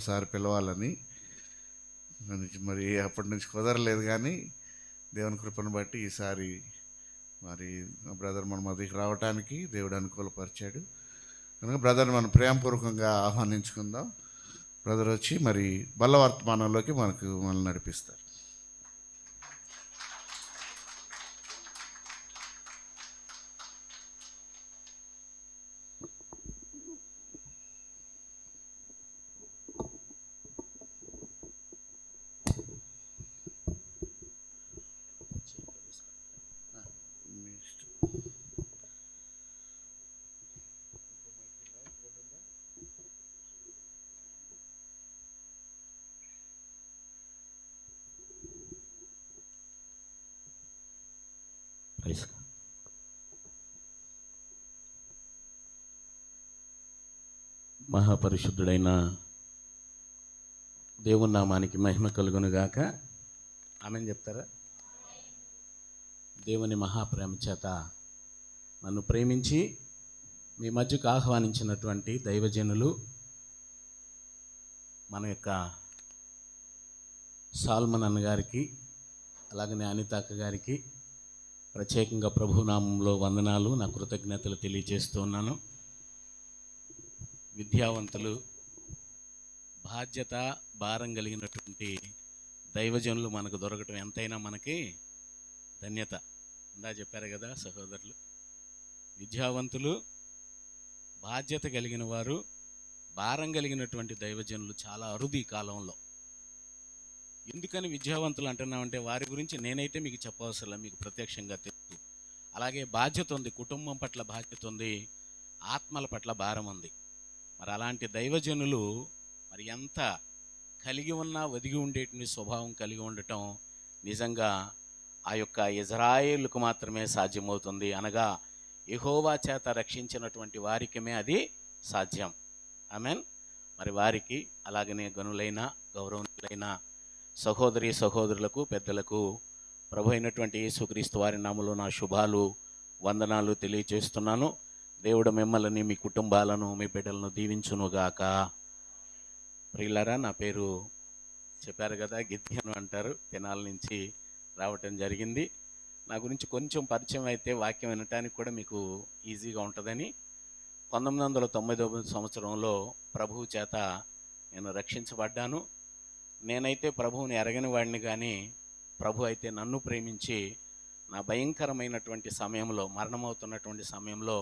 ఒకసారి పిలవాలని మరి అప్పటి నుంచి కుదరలేదు, కానీ దేవుని కృపను బట్టి ఈసారి మరి బ్రదర్ మన మధ్యకి రావడానికి దేవుడు అనుకూలపరిచాడు కనుక బ్రదర్ మనం ప్రేమపూర్వకంగా ఆహ్వానించుకుందాం. బ్రదర్ వచ్చి మరి బల్లవర్తమానంలోకి మనల్ని నడిపిస్తారు. మహాపరిశుద్ధుడైన దేవుని నామానికి మహిమ కలుగునుగాక. ఆమెన్ చెప్తారా? దేవుని మహాప్రేమ చేత నన్ను ప్రేమించి మీ మధ్యకు ఆహ్వానించినటువంటి దైవజనులు మన యొక్క సాల్మన్ అన్న గారికి, అలాగనే అనితాక్క గారికి ప్రత్యేకంగా ప్రభునామంలో వందనాలు, నా కృతజ్ఞతలు తెలియజేస్తున్నాను. విద్యావంతులు, బాధ్యత భారం కలిగినటువంటి దైవజనులు మనకు దొరకటం ఎంతైనా మనకి ధన్యత. అందా చెప్పారు కదా సహోదరులు, విద్యావంతులు, బాధ్యత కలిగిన వారు, భారం కలిగినటువంటి దైవజనులు చాలా అరుదు ఈ కాలంలో. ఎందుకని విద్యావంతులు అంటున్నామంటే వారి గురించి నేనైతే మీకు చెప్పవసరం, మీకు ప్రత్యక్షంగా తెలుసు. అలాగే బాధ్యత ఉంది, కుటుంబం పట్ల బాధ్యత ఉంది, ఆత్మల పట్ల భారం ఉంది. మరి అలాంటి దైవజనులు మరి ఎంత కలిగి ఉన్నా ఒదిగి ఉండేటువంటి స్వభావం కలిగి ఉండటం నిజంగా ఆ యొక్క ఇజ్రాయేలుకు మాత్రమే సాధ్యమవుతుంది. అనగా యెహోవా చేత రక్షించినటువంటి వారికిమే అది సాధ్యం. ఆమెన్. మరి వారికి, అలాగనే గనులైన గౌరవనీయులైన సహోదరి సహోదరులకు, పెద్దలకు ప్రభు అయినటువంటి యేసుక్రీస్తు వారి నామములో నా శుభాలు, వందనాలు తెలియజేస్తున్నాను. దేవుడు మిమ్మల్ని, మీ కుటుంబాలను, మీ బిడ్డలను దీవించునుగాక. ప్రియులారా, నా పేరు చెప్పారు కదా, గిద్యోను అంటారు. తెనాల నుంచి రావటం జరిగింది. నా గురించి కొంచెం పరిచయం అయితే వాక్యం వినటానికి కూడా మీకు ఈజీగా ఉంటుందని 1999 సంవత్సరంలో ప్రభువు చేత నేను రక్షించబడ్డాను. నేనైతే ప్రభువుని ఎరగని వాడిని, కానీ ప్రభు అయితే నన్ను ప్రేమించి నా భయంకరమైనటువంటి సమయంలో, మరణమవుతున్నటువంటి సమయంలో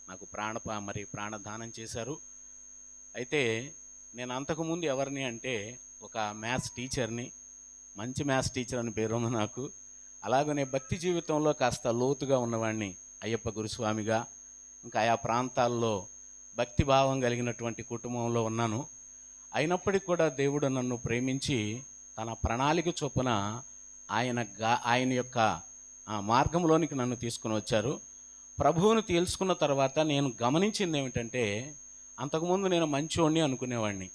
నాకు ప్రాణదానం చేశారు. అయితే నేను అంతకుముందు ఎవరిని అంటే ఒక మ్యాథ్స్ టీచర్ని, మంచి మ్యాథ్స్ టీచర్ అని పేరు ఉంది నాకు. అలాగనే భక్తి జీవితంలో కాస్త లోతుగా ఉన్నవాడిని, అయ్యప్ప గురుస్వామిగా. ఇంకా ఆయా ప్రాంతాల్లో భక్తి భావం కలిగినటువంటి కుటుంబంలో ఉన్నాను. అయినప్పటికీ కూడా దేవుడు నన్ను ప్రేమించి తన ప్రణాళిక చొప్పున ఆయన యొక్క మార్గంలోనికి నన్ను తీసుకుని వచ్చారు. ప్రభువుని తెలుసుకున్న తర్వాత నేను గమనించింది ఏమిటంటే, అంతకుముందు నేను మంచోడిని అనుకునేవాడిని.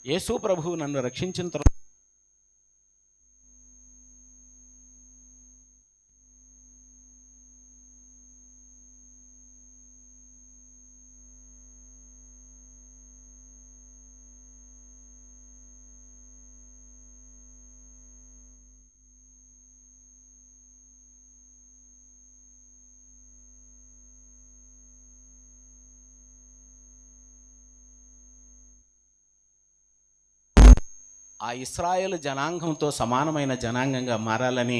యేసు ప్రభువు నన్ను రక్షించిన తర్వాత ఆ ఇశ్రాయేలు జనాంగంతో సమానమైన జనాంగంగా మారాలని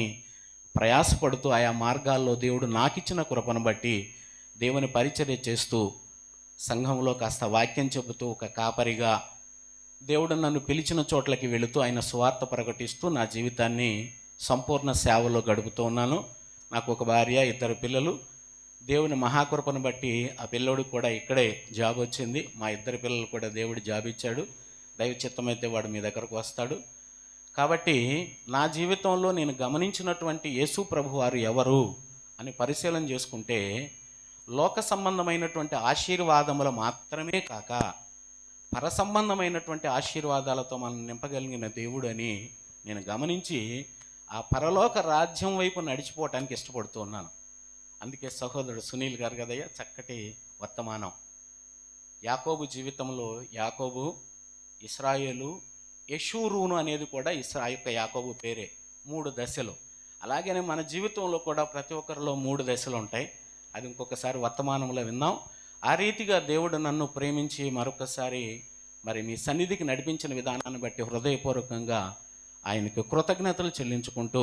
ప్రయాసపడుతూ ఆయా మార్గాల్లో దేవుడు నాకిచ్చిన కృపను బట్టి దేవుని పరిచర్య చేస్తూ, సంఘంలో కాస్త వాక్యం చెబుతూ, ఒక కాపరిగా దేవుడు నన్ను పిలిచిన చోట్లకి వెళుతూ ఆయన సువార్త ప్రకటిస్తూ నా జీవితాన్ని సంపూర్ణ సేవలో గడుపుతూ ఉన్నాను. నాకు ఒక భార్య, 2 పిల్లలు. దేవుని మహాకృపను బట్టి ఆ పిల్లోడికి కూడా ఇక్కడే జాబ్ వచ్చింది. మా 2 పిల్లలు కూడా దేవుడు జాబ్ ఇచ్చాడు. దైవ చిత్తమైతే వాడు మీ దగ్గరకు వస్తాడు. కాబట్టి నా జీవితంలో నేను గమనించినటువంటి యేసు ప్రభు వారు ఎవరు అని పరిశీలన చేసుకుంటే, లోక సంబంధమైనటువంటి ఆశీర్వాదములు మాత్రమే కాక పర సంబంధమైనటువంటి ఆశీర్వాదాలతో మనం నింపగలిగిన దేవుడు అని నేను గమనించి ఆ పరలోక రాజ్యం వైపు నడిచిపోవటానికి ఇష్టపడుతూ ఉన్నాను. అందుకే సహోదరుడు సునీల్ గారు కదయ్యా చక్కటి వర్తమానం. యాకోబు జీవితంలో యాకోబు ఇశ్రాయేలు, యెషూరూను అనేది కూడా ఆ యొక్క యాకోబు పేరే. 3 దశలు. అలాగనే మన జీవితంలో కూడా ప్రతి ఒక్కరిలో 3 దశలు ఉంటాయి. అది ఇంకొకసారి వర్తమానంలో విందాం. ఆ రీతిగా దేవుడు నన్ను ప్రేమించి మరొకసారి మరి మీ సన్నిధికి నడిపించిన విధానాన్ని బట్టి హృదయపూర్వకంగా ఆయనకు కృతజ్ఞతలు చెల్లించుకుంటూ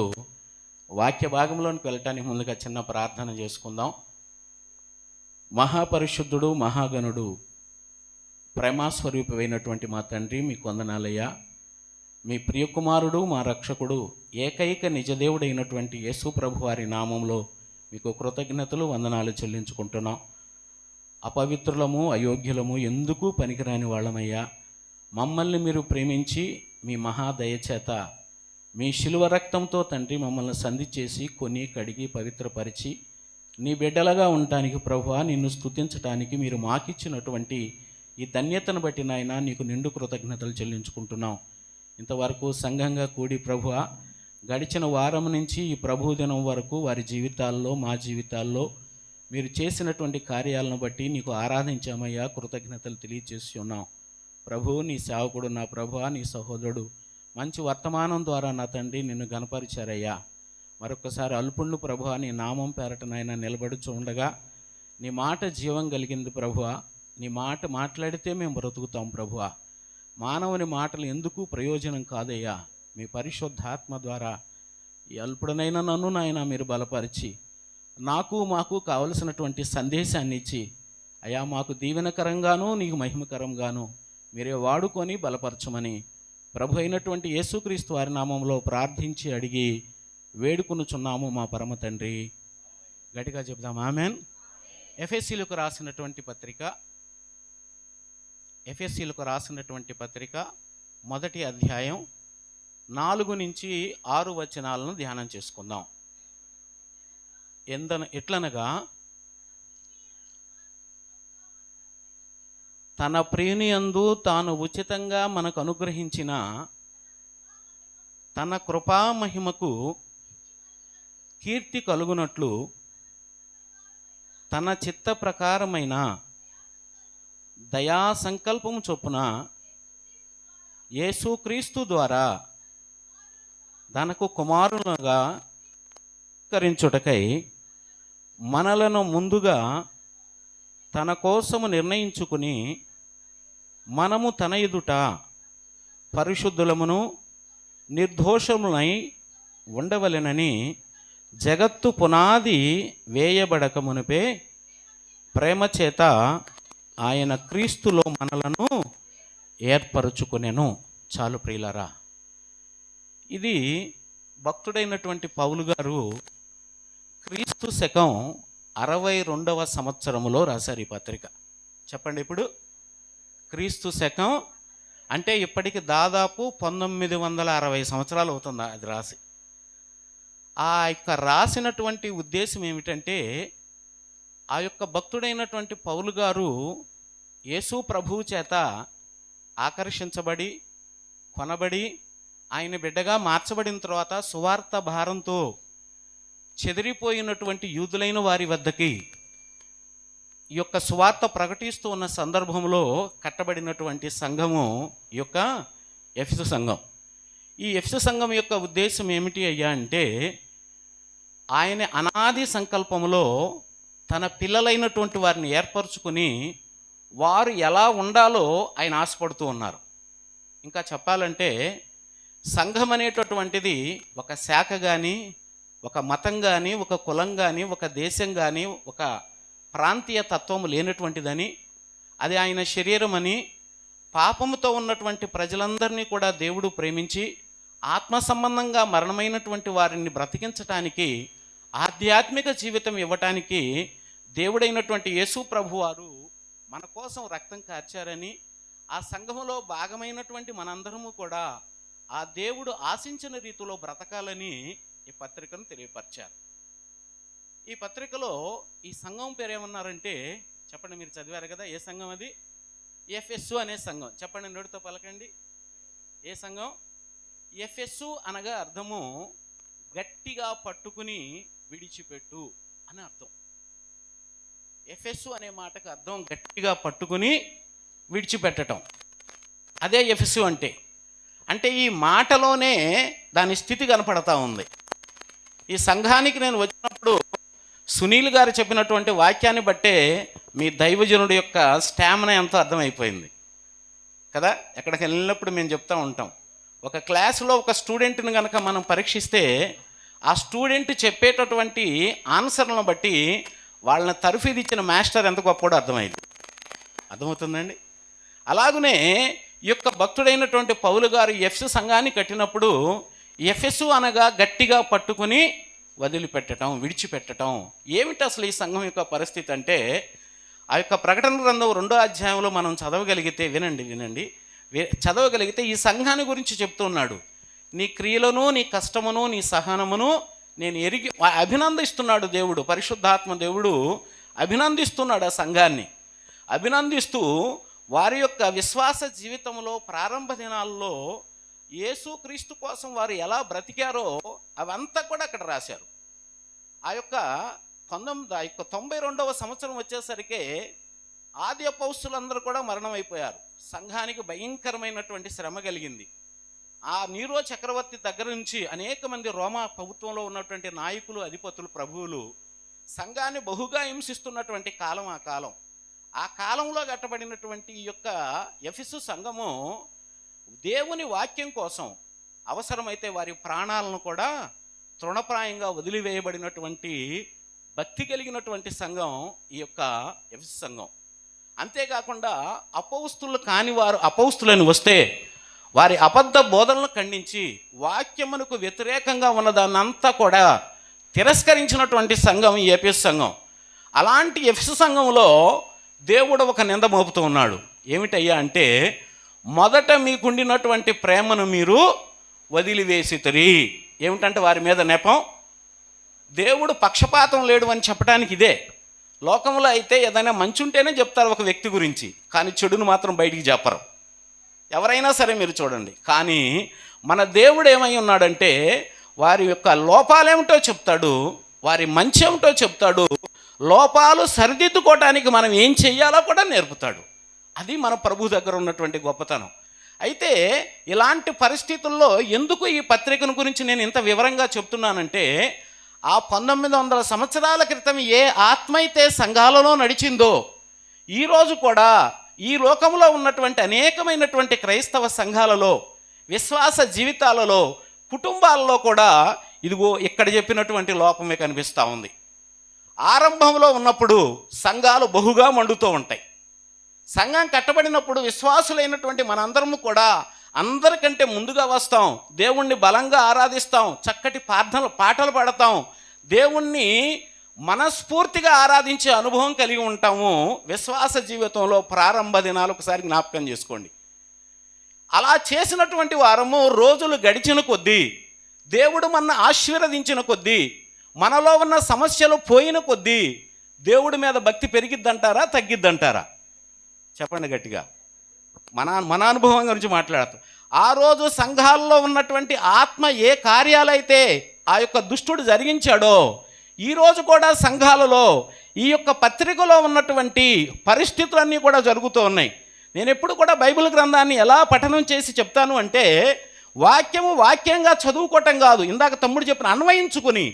వాక్య భాగంలోనికి వెళ్ళటానికి ముందుగా చిన్న ప్రార్థన చేసుకుందాం. మహాపరిశుద్ధుడు, మహాగణుడు, ప్రేమాస్వరూపమైనటువంటి మా తండ్రి, మీకు వందనాలయ్యా. మీ ప్రియకుమారుడు, మా రక్షకుడు, ఏకైక నిజదేవుడైనటువంటి యేసు ప్రభు వారి నామంలో మీకు కృతజ్ఞతలు, వందనాలు చెల్లించుకుంటున్నాం. అపవిత్రులము, అయోగ్యులము, ఎందుకు పనికిరాని వాళ్ళమయ్యా. మమ్మల్ని మీరు ప్రేమించి మీ మహాదయచేత మీ శిలువ రక్తంతో తండ్రి మమ్మల్ని సంధి చేసి కొని కడిగి పవిత్రపరిచి నీ బిడ్డలుగా ఉండటానికి ప్రభువా, నిన్ను స్తుతించటానికి మీరు మాకిచ్చినటువంటి ఈ ధన్యతను బట్టి నాయన నీకు నిండు కృతజ్ఞతలు చెల్లించుకుంటున్నాం. ఇంతవరకు సంఘంగా కూడి ప్రభువా, గడిచిన వారం నుంచి ఈ ప్రభు దినం వరకు వారి జీవితాల్లో, మా జీవితాల్లో మీరు చేసినటువంటి కార్యాలను బట్టి నీకు ఆరాధించామయ్యా, కృతజ్ఞతలు తెలియజేసి ఉన్నాం. ప్రభు, నీ సేవకుడు నా ప్రభువా, నీ సహోదరుడు మంచి వర్తమానం ద్వారా నా తండ్రి నిన్ను గనపరిచారయ్యా. మరొకసారి అల్పుణ్ణు ప్రభువా, నీ నామం పేరట నాయన నిలబడుచు ఉండగా నీ మాట జీవం కలిగింది ప్రభువా. నీ మాట మాట్లాడితే మేము బ్రతుకుతాం ప్రభువా. మానవుని మాటలు ఎందుకు ప్రయోజనం కాదయ్యా. మీ పరిశుద్ధాత్మ ద్వారా ఈ అల్పుడనైన నన్ను నాయన మీరు బలపరిచి మాకు కావలసినటువంటి సందేశాన్ని ఇచ్చి అయ్యా, మాకు దీవెనకరంగాను నీకు మహిమకరంగాను మీరే వాడుకొని బలపరచమని ప్రభు అయినటువంటి యేసుక్రీస్తు వారి నామంలో ప్రార్థించి అడిగి వేడుకొనుచున్నాము మా పరమ తండ్రి. గట్టిగా చెప్దాం ఆమెన్. ఎఫెసీలకు రాసినటువంటి పత్రిక మొదటి అధ్యాయం 4 నుంచి 6 వచనాలను ధ్యానం చేసుకుందాం. ఎట్లనగా తన ప్రియుని యందు తాను ఉచితంగా మనకు అనుగ్రహించిన తన కృపా మహిమకు కీర్తి కలుగునట్లు తన చిత్త ప్రకారమైన దయా సంకల్పము చొప్పున యేసుక్రీస్తు ద్వారా తనకు కుమారులుగా కరించుటకై మనలను ముందుగా తన కోసము నిర్ణయించుకుని మనము తన ఎదుట పరిశుద్ధులమును నిర్దోషములై ఉండవలెనని జగత్తు పునాది వేయబడక మునిపే ప్రేమ చేత ఆయన క్రీస్తులో మనలను ఏర్పరచుకునెను. చాలు ప్రియులారా, ఇది భక్తుడైనటువంటి పౌలు గారు క్రీస్తు శకం 62వ సంవత్సరములో రాశారు ఈ పత్రిక. చెప్పండి, ఇప్పుడు క్రీస్తు శకం అంటే ఇప్పటికి దాదాపు 1960 సంవత్సరాలు అవుతుంది అది రాసి. ఆ యొక్క రాసినటువంటి ఉద్దేశం ఏమిటంటే, ఆ యొక్క భక్తుడైనటువంటి పౌలు గారు యేసు ప్రభువు చేత ఆకర్షించబడి కొనబడి ఆయన బిడ్డగా మార్చబడిన తర్వాత సువార్త భారంతో చెదిరిపోయినటువంటి యూదులైన వారి వద్దకి ఈ యొక్క సువార్త ప్రకటిస్తూ ఉన్న సందర్భంలో కట్టబడినటువంటి సంఘము ఈ యొక్క ఎఫెసు సంఘం. ఈ ఎఫెసు సంఘం యొక్క ఉద్దేశం ఏమిటి అయ్యా అంటే, ఆయన అనాది సంకల్పంలో తన పిల్లలైనటువంటి వారిని ఏర్పరచుకుని వారు ఎలా ఉండాలో ఆయన ఆశపడుతూ ఉన్నారు. ఇంకా చెప్పాలంటే సంఘం అనేటటువంటిది ఒక శాఖ కానీ, ఒక మతం కానీ, ఒక కులం కానీ, ఒక దేశం కానీ, ఒక ప్రాంతీయ తత్వము లేనటువంటిదని, అది ఆయన శరీరం అని, పాపముతో ఉన్నటువంటి ప్రజలందరినీ కూడా దేవుడు ప్రేమించి ఆత్మ సంబంధంగా మరణమైనటువంటి వారిని బ్రతికించటానికి, ఆధ్యాత్మిక జీవితం ఇవ్వటానికి దేవుడైనటువంటి యేసు ప్రభు వారు మన కోసం రక్తం కార్చారని, ఆ సంఘములో భాగమైనటువంటి మనందరము కూడా ఆ దేవుడు ఆశించిన రీతిలో బ్రతకాలని ఈ పత్రికను తెలియపరిచారు. ఈ పత్రికలో ఈ సంఘం పేరు ఏమన్నారంటే, చెప్పండి, మీరు చదివారు కదా, ఏ సంఘం అది? ఎఫెసు అనే సంఘం. చెప్పండి, నోటితో పలకండి, ఏ సంఘం? ఎఫెసు అనగా అర్థము గట్టిగా పట్టుకుని విడిచిపెట్టు అని అర్థం. ఎఫెసు అనే మాటకు అర్థం గట్టిగా పట్టుకుని విడిచిపెట్టడం. అదే ఎఫెసు అంటే. అంటే ఈ మాటలోనే దాని స్థితి కనపడతా ఉంది. ఈ సంఘానికి నేను వచ్చినప్పుడు సునీల్ గారు చెప్పినటువంటి వాక్యాన్ని బట్టే మీ దైవజనుడి యొక్క స్టామినా ఎంతో అర్థమైపోయింది కదా. ఎక్కడికి వెళ్ళినప్పుడు మేము చెప్తూ ఉంటాం, ఒక క్లాసులో ఒక స్టూడెంట్ని కనుక మనం పరీక్షిస్తే ఆ స్టూడెంట్ చెప్పేటటువంటి ఆన్సర్లను బట్టి వాళ్ళని తరఫీదిచ్చిన మాస్టర్ ఎంత గొప్పడో అర్థమవుతుందండి. అలాగనే ఈ యొక్క భక్తుడైనటువంటి పౌలు గారు ఎఫెసు సంఘాన్ని కట్టినప్పుడు ఎఫెసు అనగా గట్టిగా పట్టుకుని వదిలిపెట్టడం, విడిచిపెట్టడం. ఏమిటి అసలు ఈ సంఘం యొక్క పరిస్థితి అంటే, ఆ యొక్క ప్రకటన గ్రంథం 2వ అధ్యాయంలో మనం చదవగలిగితే, వినండి చదవగలిగితే ఈ సంఘాన్ని గురించి చెప్తున్నాడు. నీ క్రియలను, నీ కష్టమును, నీ సహనమును నేను ఎరిగి అభినందిస్తున్నాడు దేవుడు. పరిశుద్ధాత్మ దేవుడు అభినందిస్తున్నాడు ఆ సంఘాన్ని. అభినందిస్తూ వారి యొక్క విశ్వాస జీవితంలో ప్రారంభ దినాల్లో యేసుక్రీస్తు కోసం వారు ఎలా బ్రతికారో అవంతా కూడా అక్కడ రాశారు. ఆ యొక్క 92వ సంవత్సరం వచ్చేసరికి ఆది అపొస్తలులందరూ కూడా మరణమైపోయారు. సంఘానికి భయంకరమైనటువంటి శ్రమ కలిగింది. ఆ నీరో చక్రవర్తి దగ్గర నుంచి అనేక మంది రోమా ప్రభుత్వంలో ఉన్నటువంటి నాయకులు, అధిపతులు, ప్రభువులు సంఘాన్ని బహుగా హింసిస్తున్నటువంటి కాలం ఆ కాలం. ఆ కాలంలో కట్టబడినటువంటి ఈ యొక్క ఎఫెసు సంఘము దేవుని వాక్యం కోసం అవసరమైతే వారి ప్రాణాలను కూడా తృణప్రాయంగా వదిలివేయబడినటువంటి భక్తి కలిగినటువంటి సంఘం ఈ యొక్క ఎఫెసు సంఘం. అంతేకాకుండా అపొస్తలులు కాని వారు అపొస్తలుని వస్తే వారి అబద్ధ బోధనలను ఖండించి వాక్యమునకు వ్యతిరేకంగా ఉన్నదాన్నంతా కూడా తిరస్కరించినటువంటి సంఘం ఈ ఎఫెసు సంఘం. అలాంటి ఎఫెసు సంఘంలో దేవుడు ఒక నింద మోపుతూ ఉన్నాడు. ఏమిటయ్యా అంటే, మొదట మీకుండినటువంటి ప్రేమను మీరు వదిలివేసితిరి. ఏమిటంటే వారి మీద నెపం. దేవుడు పక్షపాతం లేడు అని చెప్పడానికి ఇదే. లోకంలో అయితే ఏదైనా మంచి ఉంటేనే చెప్తారు ఒక వ్యక్తి గురించి, కానీ చెడును మాత్రం బయటికి చెప్పరు. ఎవరైనా సరే మీరు చూడండి. కానీ మన దేవుడు ఏమై ఉన్నాడంటే వారి యొక్క లోపాలేమిటో చెప్తాడు, వారి మంచి ఏమిటో చెప్తాడు, లోపాలు సరిదిద్దుకోవటానికి మనం ఏం చెయ్యాలో కూడా నేర్పుతాడు. అది మన ప్రభు దగ్గర ఉన్నటువంటి గొప్పతనం. అయితే ఇలాంటి పరిస్థితుల్లో ఎందుకు ఈ పత్రికను గురించి నేను ఇంత వివరంగా చెప్తున్నానంటే, ఆ 1900 సంవత్సరాల క్రితం ఏ ఆత్మ అయితే సంఘాలలో నడిచిందో ఈరోజు కూడా ఈ లోకంలో ఉన్నటువంటి అనేకమైనటువంటి క్రైస్తవ సంఘాలలో, విశ్వాస జీవితాలలో, కుటుంబాలలో కూడా ఇదిగో ఇక్కడ చెప్పినటువంటి లోపమే కనిపిస్తూ ఉంది. ఆరంభంలో ఉన్నప్పుడు సంఘాలు బహుగా మండుతూ ఉంటాయి. సంఘం కట్టబడినప్పుడు విశ్వాసులైనటువంటి మనందరము కూడా అందరికంటే ముందుగా వస్తాం, దేవుణ్ణి బలంగా ఆరాధిస్తాం, చక్కటి పాటలు పాడతాం, దేవుణ్ణి మనస్ఫూర్తిగా ఆరాధించే అనుభవం కలిగి ఉంటాము. విశ్వాస జీవితంలో ప్రారంభ దినాలు ఒకసారి జ్ఞాపకం చేసుకోండి. అలా చేసినటువంటి వారము రోజులు గడిచిన కొద్దీ, దేవుడు మన ఆశీర్వదించిన కొద్దీ, మనలో ఉన్న సమస్యలు పోయిన కొద్దీ దేవుడి మీద భక్తి పెరిగిద్దంటారా తగ్గిద్దంటారా? చెప్పండి గట్టిగా. మన అనుభవం గురించి మాట్లాడతాం. ఆ రోజు సంఘాల్లో ఉన్నటువంటి ఆత్మ ఏ కార్యాలైతే ఆ యొక్క దుష్టుడు జరిగించాడో ఈరోజు కూడా సంఘాలలో ఈ యొక్క పత్రికలో ఉన్నటువంటి పరిస్థితులన్నీ కూడా జరుగుతూ ఉన్నాయి. నేను ఎప్పుడు కూడా బైబిల్ గ్రంథాన్ని ఎలా పఠనం చేసి చెప్తాను అంటే, వాక్యంగా చదువుకోవటం కాదు, ఇందాక తమ్ముడు చెప్పిన అన్వయించుకుని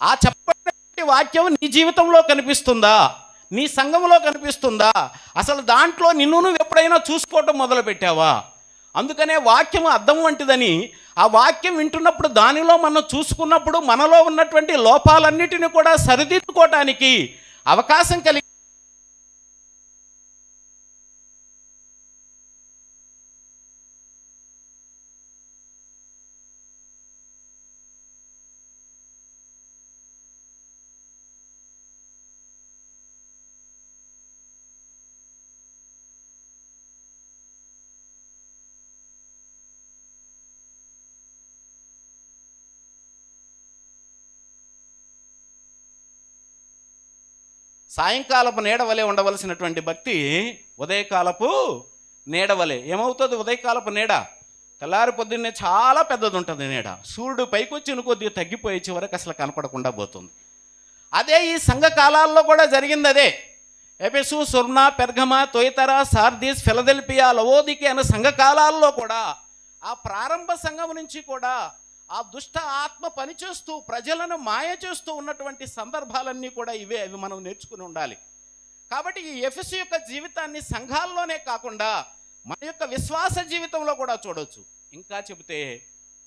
ఆ చెప్పబడిన వాక్యం నీ జీవితంలో కనిపిస్తుందా, నీ సంఘంలో కనిపిస్తుందా, అసలు దాంట్లో నిన్ను నువ్వు ఎప్పుడైనా చూసుకోవటం మొదలు పెట్టావా? అందుకనే వాక్యం అద్దం వంటిదని, ఆ వాక్యం వింటున్నప్పుడు దానిలో మనం చూసుకున్నప్పుడు మనలో ఉన్నటువంటి లోపాలన్నిటిని కూడా సరిదిద్దుకోవటానికి అవకాశం కలిగి సాయంకాలపు నీడవలే ఉండవలసినటువంటి భక్తి ఉదయకాలపు నీడవలే. ఏమవుతుంది ఉదయకాలపు నీడ? తెల్లారి పొద్దున్నే చాలా పెద్దది ఉంటుంది నీడ. సూర్యుడు పైకి వచ్చిన కొద్దీ తగ్గిపోయే చివరకు అసలు కనపడకుండా పోతుంది. అదే ఈ సంఘ కాలాల్లో కూడా జరిగింది. అదే ఎఫెసు, స్ముర్న, పెర్గమ, తొయతర, సార్దీస్, ఫిలదెల్ఫియా, లవోదికే అనే సంఘకాలాల్లో కూడా ఆ ప్రారంభ సంఘం నుంచి కూడా ఆ దుష్ట ఆత్మ పనిచేస్తూ ప్రజలను మాయ చేస్తూ ఉన్నటువంటి సందర్భాలన్నీ కూడా అవి మనం నేర్చుకుని ఉండాలి. కాబట్టి ఈ ఎఫెసు యొక్క జీవితాన్ని సంఘాల్లోనే కాకుండా మన యొక్క విశ్వాస జీవితంలో కూడా చూడవచ్చు. ఇంకా చెబితే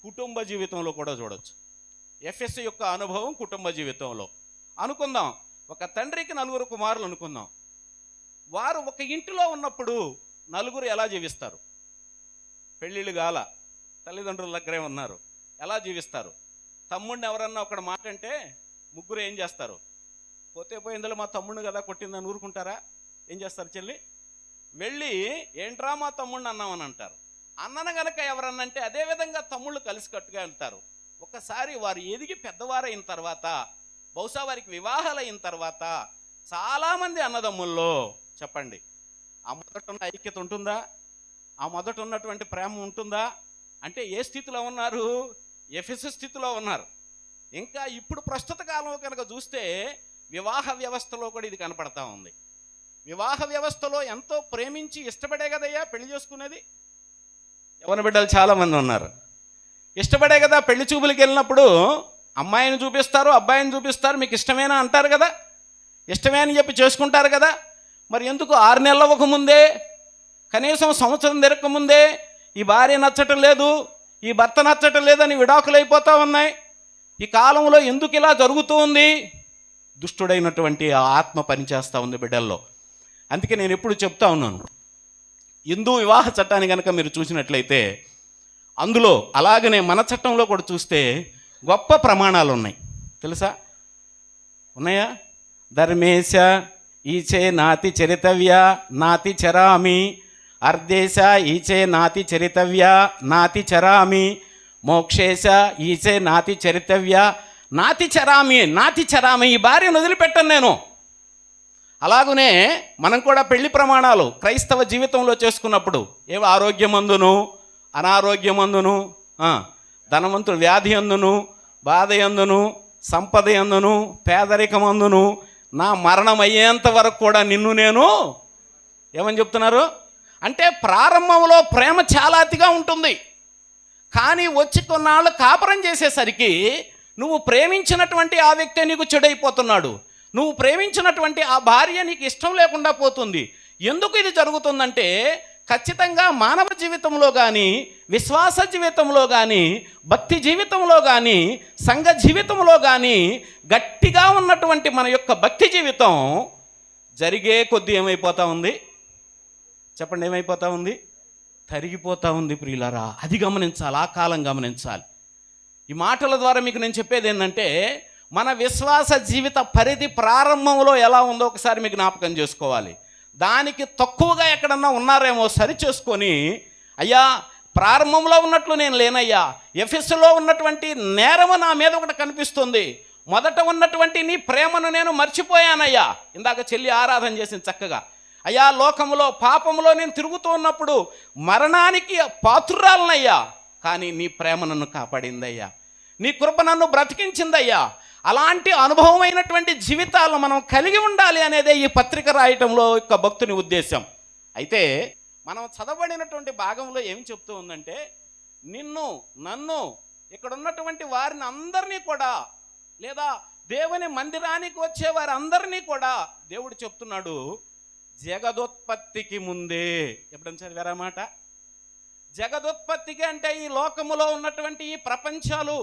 కుటుంబ జీవితంలో కూడా చూడవచ్చు. ఎఫెసు యొక్క అనుభవం కుటుంబ జీవితంలో అనుకుందాం. ఒక తండ్రికి 4 కుమారులు అనుకుందాం. వారు ఒక ఇంటిలో ఉన్నప్పుడు నలుగురు ఎలా జీవిస్తారు? పెళ్ళిళ్ళు గాల, తల్లిదండ్రుల దగ్గరే ఉన్నారు, ఎలా జీవిస్తారు? తమ్ముడిని ఎవరన్నా ఒకడు మాట అంటే ముగ్గురు ఏం చేస్తారు? పోతే పోయిందలో మా తమ్ముడిని కదా కొట్టిందని ఊరుకుంటారా? ఏం చేస్తారు? చెల్లి వెళ్ళి ఏంట్రా మా తమ్ముడిని అన్నామని అంటారు. అన్నను గనక ఎవరన్నంటే అదేవిధంగా తమ్ముళ్ళు కలిసికట్టుగా అంటారు. ఒకసారి వారు ఎదిగి పెద్దవారైన తర్వాత, బహుశా వారికి వివాహాలు అయిన తర్వాత చాలామంది అన్నదమ్ముల్లో చెప్పండి, ఆ మొదట ఉన్న ఐక్యత ఉంటుందా? ఆ మొదట ఉన్నటువంటి ప్రేమ ఉంటుందా? అంటే ఏ స్థితిలో ఉన్నారు? ఎఫెసు స్థితిలో ఉన్నారు. ఇంకా ఇప్పుడు ప్రస్తుత కాలంలో కనుక చూస్తే వివాహ వ్యవస్థలో కూడా ఇది కనపడతా ఉంది. వివాహ వ్యవస్థలో ఎంతో ప్రేమించి ఇష్టపడే కదయ్యా పెళ్లి చేసుకునేది. యవ్వన బిడ్డలు చాలామంది ఉన్నారు, ఇష్టపడే కదా పెళ్లి చూపులకి వెళ్ళినప్పుడు అమ్మాయిని చూపిస్తారు, అబ్బాయిని చూపిస్తారు, మీకు ఇష్టమేనా అంటారు కదా, ఇష్టమే అని చెప్పి చేసుకుంటారు కదా. మరి ఎందుకు 6 నెలల ఒక ముందే, కనీసం సంవత్సరం తిరగకముందే ఈ భార్య నచ్చటం లేదు, ఈ భర్త నచ్చటం లేదని విడాకులు అయిపోతూ ఉన్నాయి? ఈ కాలంలో ఎందుకు ఇలా జరుగుతూ ఉంది? దుష్టుడైనటువంటి ఆ ఆత్మ పనిచేస్తూ ఉంది బిడ్డల్లో. అందుకే నేను ఎప్పుడు చెప్తా ఉన్నాను, హిందూ వివాహ చట్టాన్ని కనుక మీరు చూసినట్లయితే అందులో అలాగనే మన చట్టంలో కూడా చూస్తే గొప్ప ప్రమాణాలు ఉన్నాయి. తెలుసా? ఉన్నాయా? ధర్మేశ ఈచే నాతి చరితవ్య నాతి చరామి, అర్ధేశ ఈచే నాతి చరితవ్య నాతి చరామి, మోక్షేశ ఈచే నాతి చరితవ్య నాతి చరామి. నాతి చరామి, ఈ భార్యను వదిలిపెట్టను నేను. అలాగనే మనం కూడా పెళ్లి ప్రమాణాలు క్రైస్తవ జీవితంలో చేసుకున్నప్పుడు ఏవో ఆరోగ్యమందును, అనారోగ్యమందును, ధనవంతుడు వ్యాధి అందును, బాధ అందును, సంపద అందును, పేదరికమందును, నా మరణం అయ్యేంత వరకు కూడా నిన్ను నేను ఏమని చెప్తున్నారు? అంటే ప్రారంభంలో ప్రేమ చాలా అతిగా ఉంటుంది, కానీ వచ్చి కొన్నాళ్ళు కాపురం చేసేసరికి నువ్వు ప్రేమించినటువంటి ఆ వ్యక్తే నీకు చెడైపోతున్నాడు. నువ్వు ప్రేమించినటువంటి ఆ భార్య నీకు ఇష్టం లేకుండా పోతుంది. ఎందుకు ఇది జరుగుతుందంటే ఖచ్చితంగా మానవ జీవితంలో కానీ, విశ్వాస జీవితంలో కానీ, భక్తి జీవితంలో కానీ, సంఘ జీవితంలో కానీ గట్టిగా ఉన్నటువంటి మన యొక్క భక్తి జీవితం జరిగే కొద్దీ ఏమైపోతూ ఉంది? చెప్పండి, ఏమైపోతూ ఉంది? తరిగిపోతూ ఉంది ప్రియులారా. అది గమనించాలి, ఆ కాలం గమనించాలి. ఈ మాటల ద్వారా మీకు నేను చెప్పేది ఏంటంటే, మన విశ్వాస జీవిత పరిధి ప్రారంభంలో ఎలా ఉందో ఒకసారి మీకు జ్ఞాపకం చేసుకోవాలి. దానికి తక్కువగా ఎక్కడన్నా ఉన్నారేమో సరి చేసుకొని, అయ్యా ప్రారంభంలో ఉన్నట్లు నేను లేనయ్యా, ఎఫెసులో ఉన్నటువంటి నేరము నా మీద ఒకటి కనిపిస్తుంది, మొదట ఉన్నటువంటి నీ ప్రేమను నేను మర్చిపోయానయ్యా. ఇందాక చెల్లి ఆరాధన చేసింది చక్కగా. అయ్యా లోకములో పాపములో నేను తిరుగుతూ ఉన్నప్పుడు మరణానికి పాత్రురాలనయ్యా, కానీ నీ ప్రేమ నన్ను కాపాడిందయ్యా, నీ కృప నన్ను బ్రతికించిందయ్యా. అలాంటి అనుభవమైనటువంటి జీవితాలను మనం కలిగి ఉండాలి అనేదే ఈ పత్రిక రాయటంలో యొక్క భక్తుని ఉద్దేశం. అయితే మనం చదవబడినటువంటి భాగంలో ఏమి చెప్తూ ఉందంటే, నిన్ను, నన్ను, ఇక్కడ ఉన్నటువంటి వారిని అందరినీ కూడా, లేదా దేవుని మందిరానికి వచ్చే వారి అందరినీ కూడా దేవుడు చెప్తున్నాడు, జగదోత్పత్తికి ముందే. ఎప్పుడైనా చదివారా మాట? జగదోత్పత్తికి అంటే ఈ లోకములో ఉన్నటువంటి ఈ ప్రపంచాలు,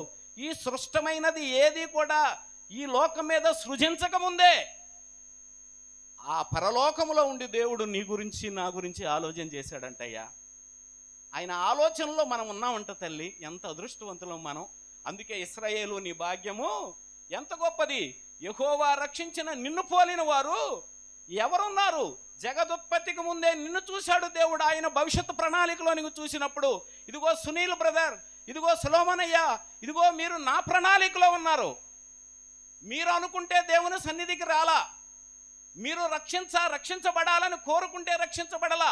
ఈ సృష్టమైనది ఏది కూడా ఈ లోకం మీద సృజించక ముందే ఆ పరలోకములో ఉండి దేవుడు నీ గురించి నా గురించి ఆలోచన చేశాడంటయ్యా. ఆయన ఆలోచనలో మనం ఉన్నామంట తల్లి. ఎంత అదృష్టవంతులం మనం. అందుకే ఇశ్రాయేలు నీ భాగ్యము ఎంత గొప్పది, యెహోవా రక్షించిన నిన్ను పోలిన వారు ఎవరున్నారు? జగదుత్పత్తికి ముందే నిన్ను చూశాడు దేవుడు. ఆయన భవిష్యత్తు ప్రణాళికలో నీకు చూసినప్పుడు, ఇదిగో సునీల్ బ్రదర్, ఇదిగో సులోమన్ అయ్యా, ఇదిగో మీరు నా ప్రణాళికలో ఉన్నారు. మీరు అనుకుంటే దేవుని సన్నిధికి రాలా, మీరు రక్షించబడాలని కోరుకుంటే రక్షించబడలా.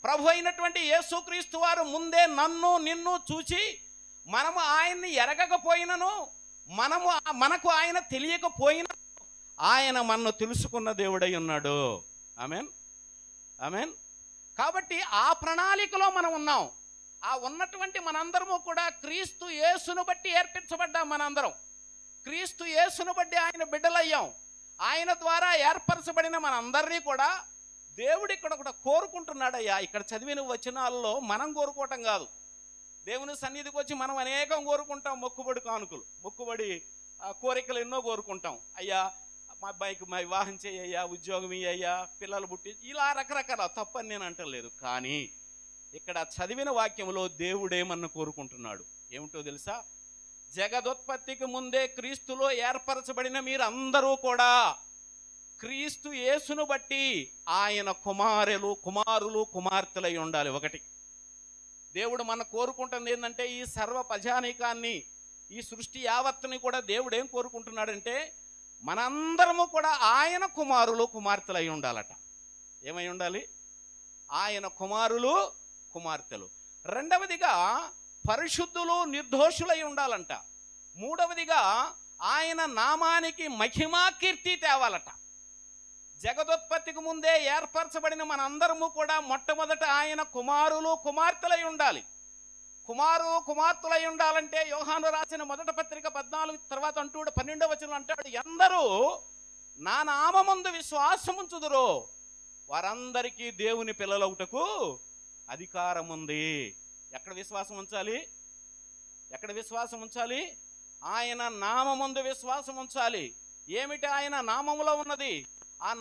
ప్రభు అయినటువంటి యేసుక్రీస్తు వారు ముందే నన్ను నిన్ను చూచి, మనము ఆయన్ని ఎరగకపోయినను, మనకు ఆయన తెలియకపోయినా ఆయన మనను తెలుసుకున్న దేవుడై ఉన్నాడు. Amen, amen. కాబట్టి ఆ ప్రణాళికలో మనం ఉన్నాం. ఆ ఉన్నటువంటి మనందరము కూడా క్రీస్తు యేసును బట్టి ఏర్పించబడ్డాం. మనందరం క్రీస్తు యేసును బట్టి ఆయన బిడ్డలయ్యాం. ఆయన ద్వారా ఏర్పరచబడిన మనందరినీ కూడా దేవుడు ఇక్కడ కూడా కోరుకుంటున్నాడయ్యా. ఇక్కడ చదివిన వచనాల్లో మనం కోరుకోవటం కాదు, దేవుని సన్నిధికి వచ్చి మనం అనేకం కోరుకుంటాం. మొక్కుబడి కానుకలు, మొక్కుబడి కోరికలు ఎన్నో కోరుకుంటాం. అయ్యా మా అబ్బాయికి మా వివాహం చేయ్యా, ఉద్యోగం ఇయ్యా, పిల్లలు పుట్టి, ఇలా రకరకాల, తప్పని నేను అంటలేదు. కానీ ఇక్కడ చదివిన వాక్యంలో దేవుడేమన్నా కోరుకుంటున్నాడు ఏమిటో తెలుసా? జగదోత్పత్తికి ముందే క్రీస్తులో ఏర్పరచబడిన మీరందరూ కూడా క్రీస్తు యేసును బట్టి ఆయన కుమారులు కుమార్తెలై ఉండాలి. ఒకటి, దేవుడు మన కోరుకుంటుంది ఏంటంటే ఈ సర్వ ప్రజానీకాన్ని, ఈ సృష్టి యావత్తుని కూడా దేవుడు ఏం కోరుకుంటున్నాడంటే మనందరము కూడా ఆయన కుమారులు కుమార్తెలై ఉండాలట. ఏమై ఉండాలి? ఆయన కుమారులు కుమార్తెలు. రెండవదిగా పరిశుద్ధులు నిర్దోషులై ఉండాలంట. మూడవదిగా ఆయన నామానికి మహిమా కీర్తి తేవాలట. జగదోత్పత్తికి ముందే ఏర్పరచబడిన మనందరము కూడా మొట్టమొదట ఆయన కుమారులు కుమార్తెలై ఉండాలి. కుమార్తెలై ఉండాలంటే యోహాను రాసిన మొదటి పత్రిక 14 తర్వాత అంటాడు, 12వ వచనం అంటాడు, ఎందరూ నా నామమందు విశ్వాసముంచుదురో వారందరికీ దేవుని పిల్లలవుటకు అధికారం ఉంది. ఎక్కడ విశ్వాసం ఉంచాలి? ఎక్కడ విశ్వాసం ఉంచాలి? ఆయన నామమందు విశ్వాసం ఉంచాలి. ఏమిటి ఆయన నామములో ఉన్నది? ఆ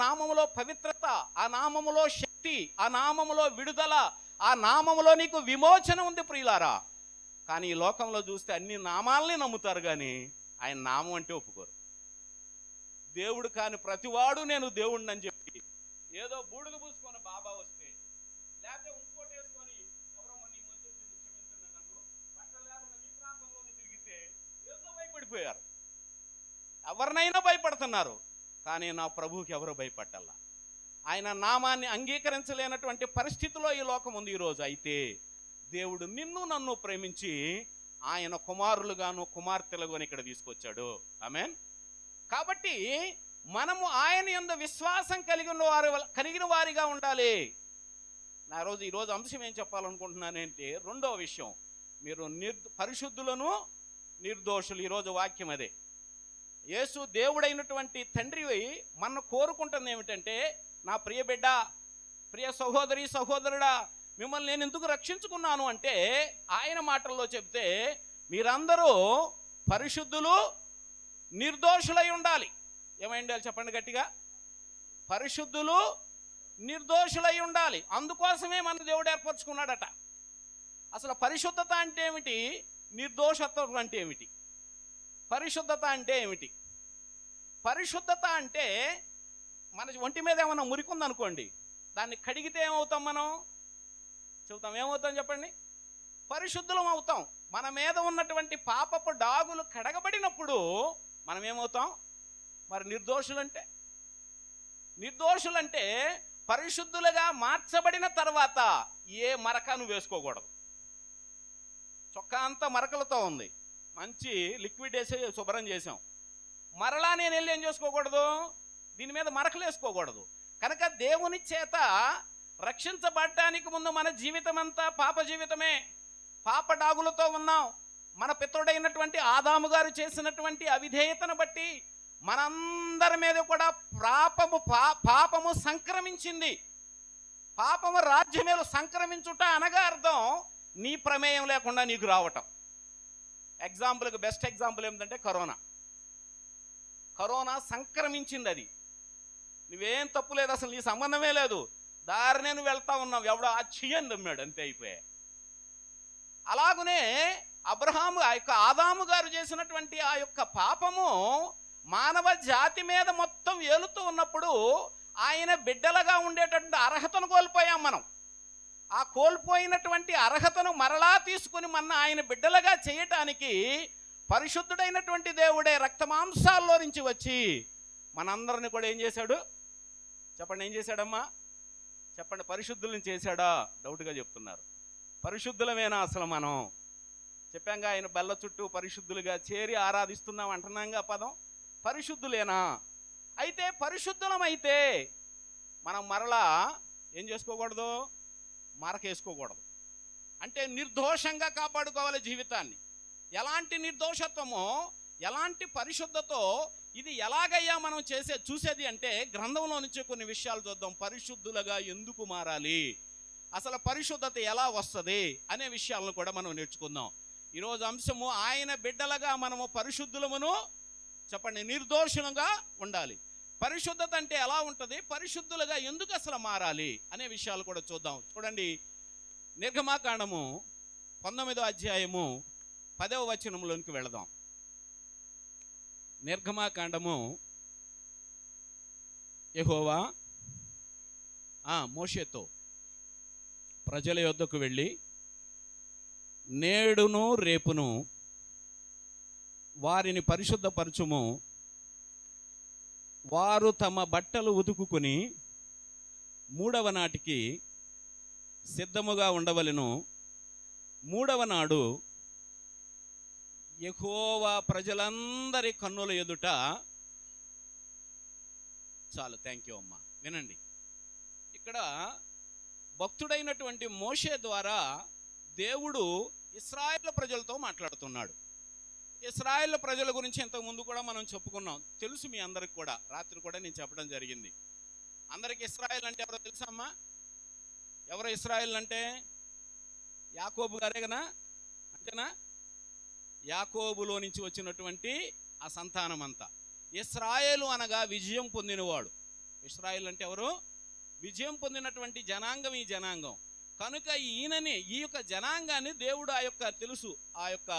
నామములో పవిత్రత, ఆ నామములో శక్తి, ఆ నామములో విడుదల, ఆ నామములో నీకు విమోచన ఉంది ప్రియులారా. కానీ ఈ లోకంలో చూస్తే అన్ని నామాలని నమ్ముతారు, కానీ ఆయన నామం అంటే ఒప్పుకోరు. దేవుడు కాని ప్రతివాడు నేను దేవుడిని అని చెప్పి ఏదో బూడిద పూసుకొని బాబా వస్తే, లేకపోతే ఇంకోటి వేసుకొని ఎవరో నీ మధ్య క్షమించండి నన్ను బట్టలు లేకుండా మీ ప్రాంతంలోనే తిరిగితే ఏదో భయపడిపోయారు. ఎవరినైనా భయపడుతున్నారు, కానీ నా ప్రభువుకి ఎవరు భయపట్టాలా? ఆయన నామాన్ని అంగీకరించలేనటువంటి పరిస్థితిలో ఈ లోకం ఉంది ఈరోజు. అయితే దేవుడు నిన్ను నన్ను ప్రేమించి ఆయన కుమారులుగాను కుమార్తెలుగాను ఇక్కడ తీసుకొచ్చాడు. ఆమేన్. కాబట్టి మనము ఆయన యందు విశ్వాసం కలిగిన వారిగా ఉండాలి. ఈరోజు అంశం ఏం చెప్పాలనుకుంటున్నానంటే, రెండో విషయం, మీరు పరిశుద్ధులను నిర్దోషులు. ఈరోజు వాక్యం అదే. యేసు దేవుడైనటువంటి తండ్రి మన కోరుకుంటుంది ఏమిటంటే, నా ప్రియ బిడ్డ, ప్రియ సహోదరి సహోదరుడా, మిమ్మల్ని నేను ఎందుకు రక్షించుకున్నాను అంటే, ఆయన మాటల్లో చెప్తే మీరందరూ పరిశుద్ధులు నిర్దోషులై ఉండాలి. ఏమై ఉండాలి చెప్పండి గట్టిగా? పరిశుద్ధులు నిర్దోషులై ఉండాలి. అందుకోసమే మన దేవుడు ఏర్పరచుకున్నాడట. అసలు పరిశుద్ధత అంటే ఏమిటి? నిర్దోషత్వం అంటే ఏమిటి? పరిశుద్ధత అంటే ఏమిటి? పరిశుద్ధత అంటే మన ఒంటి మీద ఏమన్నా మురికుందనుకోండి, దాన్ని కడిగితే ఏమవుతాం? మనం చెబుతాం, ఏమవుతాం చెప్పండి? పరిశుద్ధులం అవుతాం. మన మీద ఉన్నటువంటి పాపపు డాగులు కడగబడినప్పుడు మనం ఏమవుతాం? మరి నిర్దోషులంటే పరిశుద్ధులుగా మార్చబడిన తర్వాత ఏ మరకను వేసుకోకూడదు. చొక్కా అంతా మరకలతో ఉంది, మంచి లిక్విడ్ వేసి శుభ్రం చేసాం, మరలా నేను వెళ్ళి ఏం చేసుకోకూడదు? దీని మీద మరకలు వేసుకోకూడదు. కనుక దేవుని చేత రక్షించబడటానికి ముందు మన జీవితం అంతా పాప జీవితమే, పాప డాగులతో ఉన్నాం. మన పితరుడైనటువంటి ఆదాము గారు చేసినటువంటి అవిధేయతను బట్టి మనందరి మీద కూడా పాపము సంక్రమించింది. పాపము రాజ్యమేలు సంక్రమించుట అనగా అర్థం నీ ప్రమేయం లేకుండా నీకు రావటం. ఎగ్జాంపుల్కి బెస్ట్ ఎగ్జాంపుల్ ఏమిటంటే కరోనా సంక్రమించింది. అది నువ్వేం తప్పు లేదు, అసలు నీ సంబంధమే లేదు, దారినే నువ్వు వెళ్తా ఉన్నావు, ఎవడో ఆ చెయ్యని నమ్మాడు, అంతే అయిపోయా. అలాగనే అబ్రహాము ఆ యొక్క ఆదాము గారు చేసినటువంటి ఆ యొక్క పాపము మానవ జాతి మీద మొత్తం ఏలుతూ ఉన్నప్పుడు ఆయన బిడ్డలుగా ఉండేటటువంటి అర్హతను కోల్పోయాం మనం. ఆ కోల్పోయినటువంటి అర్హతను మరలా తీసుకుని మన ఆయన బిడ్డలుగా చేయటానికి పరిశుద్ధుడైనటువంటి దేవుడే రక్తమాంసాల్లో నుంచి వచ్చి మనందరిని కూడా ఏం చేశాడు చెప్పండి? ఏం చేశాడమ్మా చెప్పండి? పరిశుద్ధులను చేశాడా? డౌట్గా చెప్తున్నారు. పరిశుద్ధులమేనా అసలు? మనం చెప్పాంగా, ఆయన బల్ల చుట్టూ పరిశుద్ధులుగా చేరి ఆరాధిస్తున్నాం అంటున్నాంగా పదం. పరిశుద్ధులేనా? అయితే పరిశుద్ధులమైతే మనం మరలా ఏం చేసుకోకూడదు, మరకేసుకోకూడదు. అంటే నిర్దోషంగా కాపాడుకోవాలి జీవితాన్ని. ఎలాంటి నిర్దోషత్వమో, ఎలాంటి పరిశుద్ధతో, ఇది ఎలాగయ్యా మనం చూసేది అంటే గ్రంథంలో నుంచి కొన్ని విషయాలు చూద్దాం. పరిశుద్ధులుగా ఎందుకు మారాలి, అసలు పరిశుద్ధత ఎలా వస్తుంది అనే విషయాలను కూడా మనం నేర్చుకుందాం. ఈరోజు అంశము ఆయన బిడ్డలుగా మనము పరిశుద్ధులమును చెప్పండి, నిర్దోషులుగా ఉండాలి. పరిశుద్ధత అంటే ఎలా ఉంటుంది, పరిశుద్ధులుగా ఎందుకు అసలు మారాలి అనే విషయాలు కూడా చూద్దాం. చూడండి, నిర్గమాకాండము 19వ అధ్యాయము 10వ వచనంలోనికి వెళదాం. నిర్గమాకాండము యెహోవా మోషేతో ప్రజల యొద్దకు వెళ్ళి, నేడును రేపును వారిని పరిశుద్ధపరచుము, వారు తమ బట్టలు ఉతుకుని 3వ నాటికి సిద్ధముగా ఉండవలెను. 3వ నాడు యెహోవా ప్రజలందరి కన్నుల ఎదుట, చాలు, థ్యాంక్ యూ అమ్మా. వినండి, ఇక్కడ భక్తుడైనటువంటి మోషే ద్వారా దేవుడు ఇశ్రాయేలు ప్రజలతో మాట్లాడుతున్నాడు. ఇశ్రాయేలు ప్రజల గురించి ఇంతకుముందు కూడా మనం చెప్పుకున్నాం, తెలుసు మీ అందరికి కూడా. రాత్రి కూడా నేను చెప్పడం జరిగింది. అందరికి ఇశ్రాయేల్ అంటే ఎవరో తెలుసా అమ్మా? ఎవరో ఇశ్రాయేల్ అంటే యాకోబు గారే కదా, అంతేనా? యాకోబులో నుంచి వచ్చినటువంటి ఆ సంతానం అంతా. ఇశ్రాయేలు అనగా విజయం పొందినవాడు. ఇశ్రాయేల్ అంటే ఎవరు? విజయం పొందినటువంటి జనాంగం ఈ జనాంగం. కనుక ఈయనని, ఈ యొక్క జనాంగాన్ని దేవుడు తెలుసు ఆ యొక్క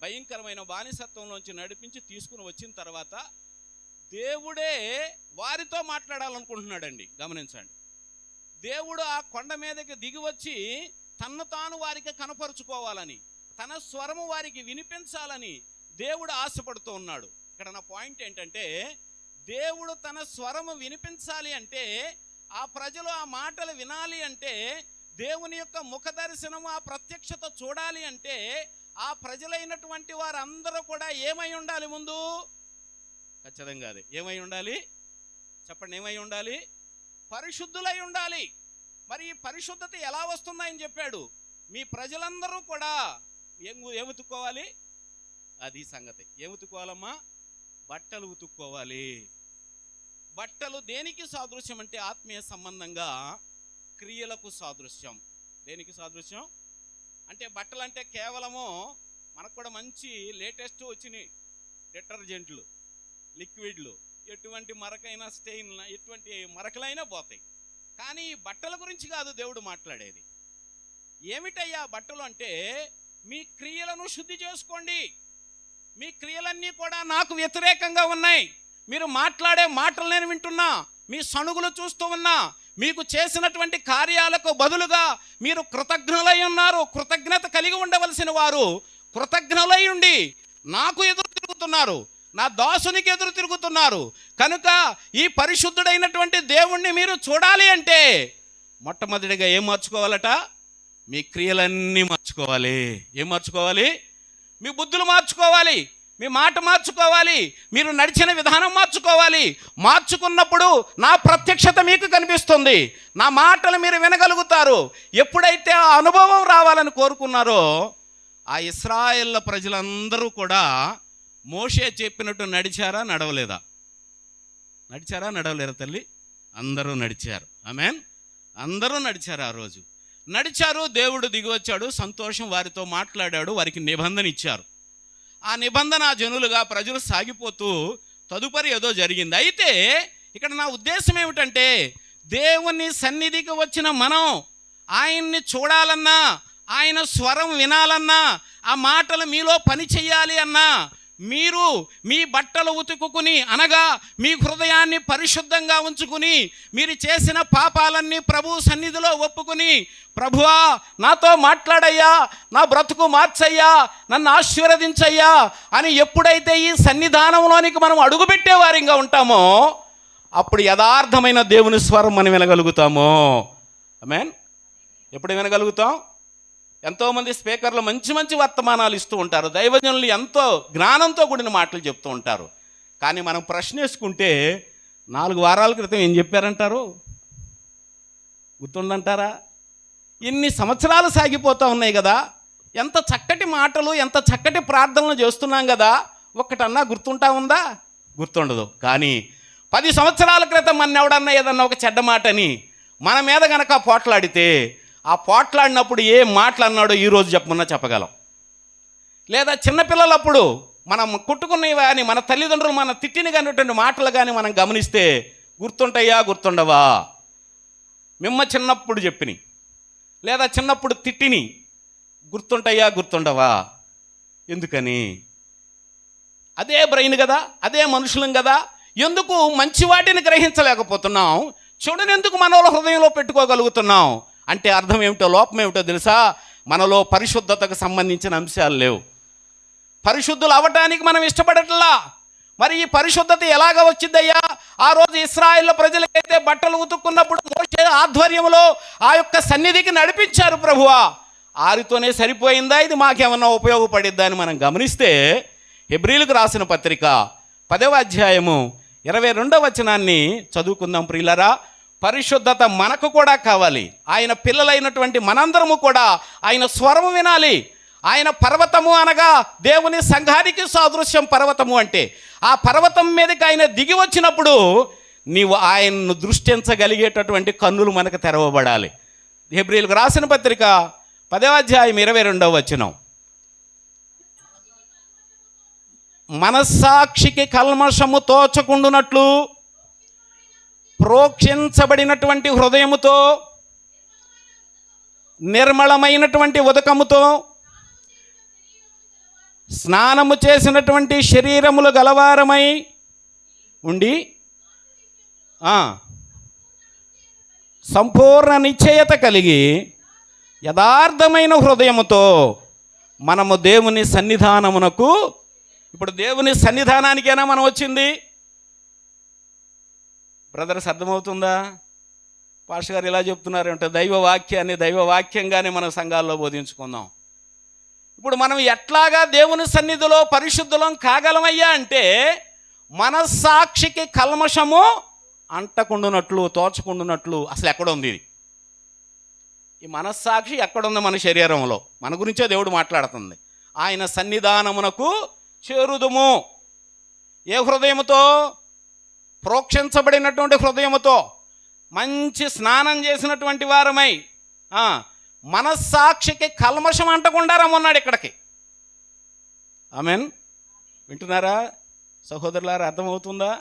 భయంకరమైన బానిసత్వంలోంచి నడిపించి తీసుకుని వచ్చిన తర్వాత దేవుడే వారితో మాట్లాడాలనుకుంటున్నాడండి. గమనించండి, దేవుడు ఆ కొండ మీదకి దిగి వచ్చి తన్ను తాను వారికి కనపరుచుకోవాలని, తన స్వరము వారికి వినిపించాలని దేవుడు ఆశపడుతూ ఉన్నాడు. ఇక్కడ నా పాయింట్ ఏంటంటే, దేవుడు తన స్వరము వినిపించాలి అంటే, ఆ ప్రజలు ఆ మాటలు వినాలి అంటే, దేవుని యొక్క ముఖ దర్శనము, ఆ ప్రత్యక్షత చూడాలి అంటే, ఆ ప్రజలైనటువంటి వారందరూ కూడా ఏమై ఉండాలి? ముందు ఖచ్చితంగా అదే ఏమై ఉండాలి? చెప్పండి, ఏమై ఉండాలి? పరిశుద్ధులై ఉండాలి. మరి ఈ పరిశుద్ధత ఎలా వస్తుందని చెప్పాడు? మీ ప్రజలందరూ కూడా ఏం ఉతుక్కోవాలి? అది సంగతి. ఏం ఉతుక్కోవాలమ్మా? బట్టలు ఉతుక్కోవాలి. బట్టలు దేనికి సాదృశ్యం అంటే ఆత్మీయ సంబంధంగా క్రియలకు సాదృశ్యం. దేనికి సాదృశ్యం అంటే, బట్టలు అంటే కేవలము మనకు కూడా మంచి లేటెస్ట్ వచ్చినాయి డిటర్జెంట్లు, లిక్విడ్లు, ఎటువంటి మరకైనా స్టెయిన్, ఎటువంటి మరకలైనా పోతాయి. కానీ ఈ బట్టల గురించి కాదు దేవుడు మాట్లాడేది. ఏమిటయ్యా బట్టలు అంటే, మీ క్రియలను శుద్ధి చేసుకోండి. మీ క్రియలన్నీ కూడా నాకు వ్యతిరేకంగా ఉన్నాయి. మీరు మాట్లాడే మాటలు నేను వింటున్నా, మీ సణుగులు చూస్తూ ఉన్నా. మీకు చేసినటువంటి కార్యాలకు బదులుగా మీరు కృతజ్ఞులై ఉన్నారు. కృతజ్ఞత కలిగి ఉండవలసిన వారు కృతజ్ఞులై ఉండి నాకు ఎదురు తిరుగుతున్నారు, నా దాసునికి ఎదురు తిరుగుతున్నారు. కనుక ఈ పరిశుద్ధుడైనటువంటి దేవుణ్ణి మీరు చూడాలి అంటే మొట్టమొదటిగా ఏం మార్చుకోవాలట? మీ క్రియలన్నీ మార్చుకోవాలి. ఏం మార్చుకోవాలి? మీ బుద్ధులు మార్చుకోవాలి, మీ మాట మార్చుకోవాలి, మీరు నడిచిన విధానం మార్చుకోవాలి. మార్చుకున్నప్పుడు నా ప్రత్యక్షత మీకు కనిపిస్తుంది, నా మాటలు మీరు వినగలుగుతారు. ఎప్పుడైతే ఆ అనుభవం రావాలని కోరుకున్నారో, ఆ ఇశ్రాయేలు ప్రజలందరూ కూడా మోషే చెప్పినట్టు నడిచారా, నడవలేదా? నడిచారా, నడవలేరా తల్లి? అందరూ నడిచారు. ఆమేన్. అందరూ నడిచారు. ఆ రోజు నడిచారు. దేవుడు దిగి వచ్చాడు, సంతోషం, వారితో మాట్లాడాడు, వారికి నిబంధన ఇచ్చారు. ఆ నిబంధన జనులుగా ప్రజలు సాగిపోతూ తదుపరి ఏదో జరిగింది. అయితే ఇక్కడ నా ఉద్దేశం ఏమిటంటే, దేవుని సన్నిధికి వచ్చిన మనం ఆయన్ని చూడాలన్నా, ఆయన స్వరం వినాలన్నా, ఆ మాటలు మీలో పని చెయ్యాలి అన్నా, మీరు మీ బట్టలు ఉతుకుని, అనగా మీ హృదయాన్ని పరిశుద్ధంగా ఉంచుకుని, మీరు చేసిన పాపాలన్నీ ప్రభు సన్నిధిలో ఒప్పుకుని, ప్రభువా నాతో మాట్లాడయ్యా, నా బ్రతుకు మార్చయ్యా, నన్ను ఆశీర్వదించయ్యా అని ఎప్పుడైతే ఈ సన్నిధానంలోనికి మనం అడుగుపెట్టేవారిగా ఉంటామో, అప్పుడు యథార్థమైన దేవుని స్వరం మనం వినగలుగుతాము. ఆమేన్. ఎప్పుడు వినగలుగుతాం? ఎంతోమంది స్పీకర్లు మంచి మంచి వర్తమానాలు ఇస్తూ ఉంటారు, దైవజనులు ఎంతో జ్ఞానంతో కూడిన మాటలు చెప్తూ ఉంటారు. కానీ మనం ప్రశ్న వేసుకుంటే 4 వారాల క్రితం ఏం చెప్పారంటారు? గుర్తుందంటారా? ఇన్ని సంవత్సరాలు సాగిపోతూ ఉన్నాయి కదా, ఎంత చక్కటి మాటలు, ఎంత చక్కటి ప్రార్థనలు చేస్తున్నాం కదా, ఒక్కటన్నా గుర్తుంటా ఉందా? గుర్తుండదు. కానీ 10 సంవత్సరాల క్రితం మన ఎవడన్నా ఏదన్నా ఒక చెడ్డ మాటని మన మీద గనక పోట్లాడితే, ఆ పోట్లాడినప్పుడు ఏ మాటలు అన్నాడో ఈరోజు చెప్పమన్నా చెప్పగలం. లేదా చిన్నపిల్లలప్పుడు మనం కుట్టుకున్నవి కానీ, మన తల్లిదండ్రులు మన తిట్టిని కానిటువంటి మాటలు కానీ మనం గమనిస్తే గుర్తుంటాయా, గుర్తుండవా? మిమ్మ చిన్నప్పుడు చెప్పిని లేదా చిన్నప్పుడు తిట్టిని గుర్తుంటాయా, గుర్తుండవా? ఎందుకని? అదే బ్రెయిన్ కదా, అదే మనుషులం కదా. ఎందుకు మంచి వాటిని గ్రహించలేకపోతున్నాం? చెడుని ఎందుకు మనలో హృదయంలో పెట్టుకోగలుగుతున్నాం? అంటే అర్థం ఏమిటో, లోపం ఏమిటో తెలుసా? మనలో పరిశుద్ధతకు సంబంధించిన అంశాలు లేవు. పరిశుద్ధులు అవ్వటానికి మనం ఇష్టపడట్లా. మరి ఈ పరిశుద్ధత ఎలాగ వచ్చిందయ్యా? ఆ రోజు ఇశ్రాయేలు ప్రజలకైతే బట్టలు ఉతుక్కున్నప్పుడు మోషే ఆధ్వర్యంలో ఆ యొక్క సన్నిధికి నడిపించారు ప్రభువా. ఆరితోనే సరిపోయిందా? ఇది మాకేమన్నా ఉపయోగపడిద్దా అని మనం గమనిస్తే, హెబ్రీలకు రాసిన పత్రిక 10వ అధ్యాయము 22వ వచనాన్ని చదువుకుందాం ప్రియులారా. పరిశుద్ధత మనకు కూడా కావాలి. ఆయన పిల్లలైనటువంటి మనందరము కూడా ఆయన స్వరము వినాలి. ఆయన పర్వతము అనగా దేవుని సంఘానికి సాదృశ్యం. పర్వతము అంటే ఆ పర్వతం మీదకి ఆయన దిగి వచ్చినప్పుడు నీవు ఆయన్ను దృష్టించగలిగేటటువంటి కన్నులు మనకు తెరవబడాలి. హెబ్రీలకు రాసిన పత్రిక 10వ అధ్యాయం 22వ వచనం. మనస్సాక్షికి కల్మషము తోచకుండునట్లు ప్రోక్షించబడినటువంటి హృదయముతో, నిర్మలమైనటువంటి ఉదకముతో, స్నానము చేసినటువంటి శరీరములు గలవారమై ఉండి సంపూర్ణ నిశ్చయత కలిగి యథార్థమైన హృదయముతో మనము దేవుని సన్నిధానమునకు. ఇప్పుడు దేవుని సన్నిధానానికైనా మనం వచ్చింది. బ్రదర్స్ అర్థమవుతుందా? పాస్టర్ గారు ఇలా చెప్తున్నారంటే దైవవాక్యంగానే మన సంఘాల్లో బోధించుకుందాం. ఇప్పుడు మనం ఎట్లాగా దేవుని సన్నిధిలో పరిశుద్ధులం కాగలమయ్యా అంటే, మనస్సాక్షికి కల్మషము అంటకుండునట్లు, తోచకుండునట్లు. అసలు ఎక్కడుంది ఇది? ఈ మనస్సాక్షి ఎక్కడుంది? మన శరీరంలో. మన గురించే దేవుడు మాట్లాడుతుంది. ఆయన సన్నిధానమునకు చేరుదుము. ఏ హృదయముతో? ప్రోక్షించబడినటువంటి హృదయముతో, మంచి స్నానం చేసినటువంటి వారమై, మనస్సాక్షికి కల్మషం అంటకుండా రమ్మన్నాడు ఇక్కడికి. ఆమెన్. వింటున్నారా సహోదరులారా? అర్థమవుతుందా?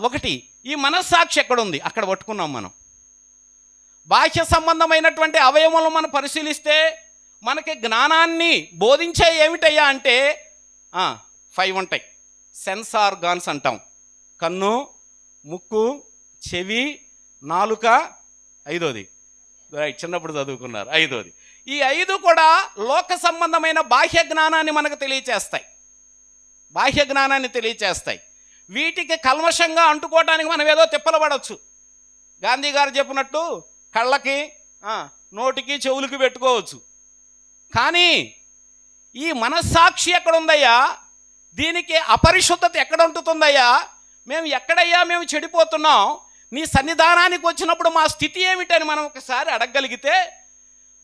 ఒకటి, ఈ మనస్సాక్షి ఎక్కడుంది? అక్కడ పట్టుకున్నాం మనం. బాహ్య సంబంధమైనటువంటి అవయవములను మనం పరిశీలిస్తే మనకి జ్ఞానాన్ని బోధించే ఏమిటయ్యా అంటే 5 ఉంటాయి. సెన్స్ ఆర్గాన్స్ అంటాం. కన్ను, ముక్కు, చెవి, నాలుక, 5వది రైట్, చిన్నప్పుడు చదువుకున్నారు 5వది. ఈ 5 కూడా లోక సంబంధమైన బాహ్య జ్ఞానాన్ని మనకు తెలియచేస్తాయి. బాహ్య జ్ఞానాన్ని తెలియచేస్తాయి. వీటికి కల్మషంగా అంటుకోవడానికి మనం ఏదో తిప్పలపడవచ్చు. గాంధీ గారు చెప్పినట్టు కళ్ళకి, నోటికి, చెవులకి పెట్టుకోవచ్చు. కానీ ఈ మనస్సాక్షి ఎక్కడుందయ్యా? దీనికి అపరిశుద్ధత ఎక్కడ ఉంటుందయ్యా? మేము ఎక్కడయ్యా మేము చెడిపోతున్నాం? నీ సన్నిధానానికి వచ్చినప్పుడు మా స్థితి ఏమిటని మనం ఒకసారి అడగగలిగితే,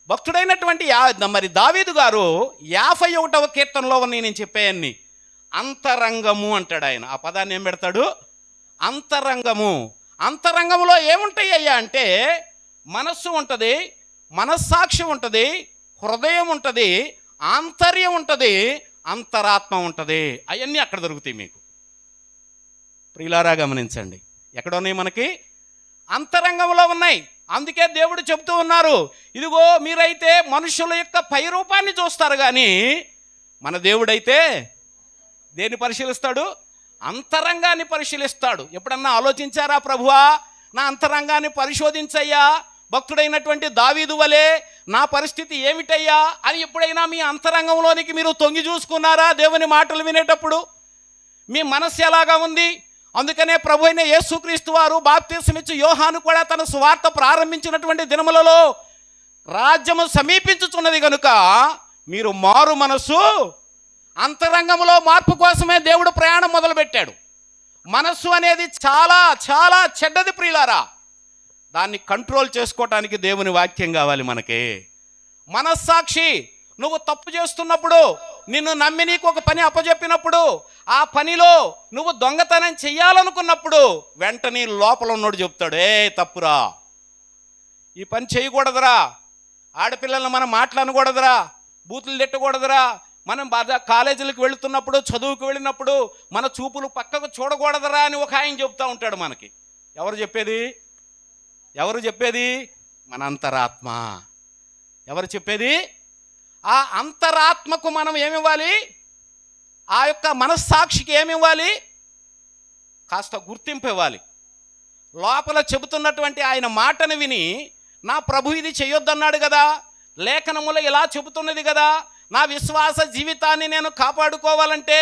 భక్తుడైనటువంటి మరి దావీదు గారు 51వ కీర్తనలో నేను చెప్పాయన్ని అంతరంగము అంటాడు ఆయన. ఆ పదాన్ని ఏం పెడతాడు? అంతరంగము. అంతరంగములో ఏముంటాయి అయ్యా అంటే, మనస్సు ఉంటుంది, మనస్సాక్షి ఉంటుంది, హృదయం ఉంటుంది, ఆంతర్యం ఉంటుంది, అంతరాత్మ ఉంటుంది. అవన్నీ అక్కడ దొరుకుతాయి మీకు. ప్రియులారా గమనించండి, ఎక్కడ ఉన్నాయి? మనకి అంతరంగంలో ఉన్నాయి. అందుకే దేవుడు చెబుతూ ఉన్నారు, ఇదిగో మీరైతే మనుషుల యొక్క పై రూపాన్ని చూస్తారు, కానీ మన దేవుడైతే దేన్ని పరిశీలిస్తాడు? అంతరంగాన్ని పరిశీలిస్తాడు. ఎప్పుడన్నా ఆలోచించారా, ప్రభువా నా అంతరంగాన్ని పరిశోధించయ్యా, భక్తుడైనటువంటి దావీదు వలె నా పరిస్థితి ఏమిటయ్యా అని ఎప్పుడైనా మీ అంతరంగంలోనికి మీరు తొంగి చూసుకున్నారా? దేవుని మాటలు వినేటప్పుడు మీ మనస్సు ఎలాగా ఉంది? అందుకనే ప్రభు అయిన యేసుక్రీస్తు వారు బాప్తిస్మమిచ్చు యోహాను కూడా తన సువార్త ప్రారంభించినటువంటి దినములలో రాజ్యము సమీపించుచున్నది కనుక మీరు మారు మనస్సు, అంతరంగంలో మార్పు కోసమే దేవుడు ప్రయాణం మొదలుపెట్టాడు. మనస్సు అనేది చాలా చాలా చెడ్డది ప్రియులారా. దాన్ని కంట్రోల్ చేసుకోవటానికి దేవుని వాక్యం కావాలి మనకి. మనస్సాక్షి, నువ్వు తప్పు చేస్తున్నప్పుడు, నిన్ను నమ్మి నీకు ఒక పని అప్పచెప్పినప్పుడు, ఆ పనిలో నువ్వు దొంగతనం చెయ్యాలనుకున్నప్పుడు వెంటనే లోపల ఉన్నోడు చెప్తాడు, ఏ తప్పురా, ఈ పని చేయకూడదురా, ఆడపిల్లలను మనం మాట్లాడకూడదురా, బూతులు తిట్టకూడదురా, మనం బాగా కాలేజీలకు వెళుతున్నప్పుడు, చదువుకు వెళ్ళినప్పుడు మన చూపులు పక్కకు చూడకూడదురా అని ఒక ఆయన చెప్తా ఉంటాడు మనకి. ఎవరు చెప్పేది? మన అంతరాత్మ. ఎవరు చెప్పేది? ఆ అంతరాత్మకు మనం ఏమివ్వాలి? ఆ యొక్క మనస్సాక్షికి ఏమివ్వాలి? కాస్త గుర్తింపు ఇవ్వాలి. లోపల చెబుతున్నటువంటి ఆయన మాటను విని, నా ప్రభు ఇది చెయ్యొద్దన్నాడు కదా, లేఖనములో ఇలా చెబుతున్నది కదా, నా విశ్వాస జీవితాన్ని నేను కాపాడుకోవాలంటే,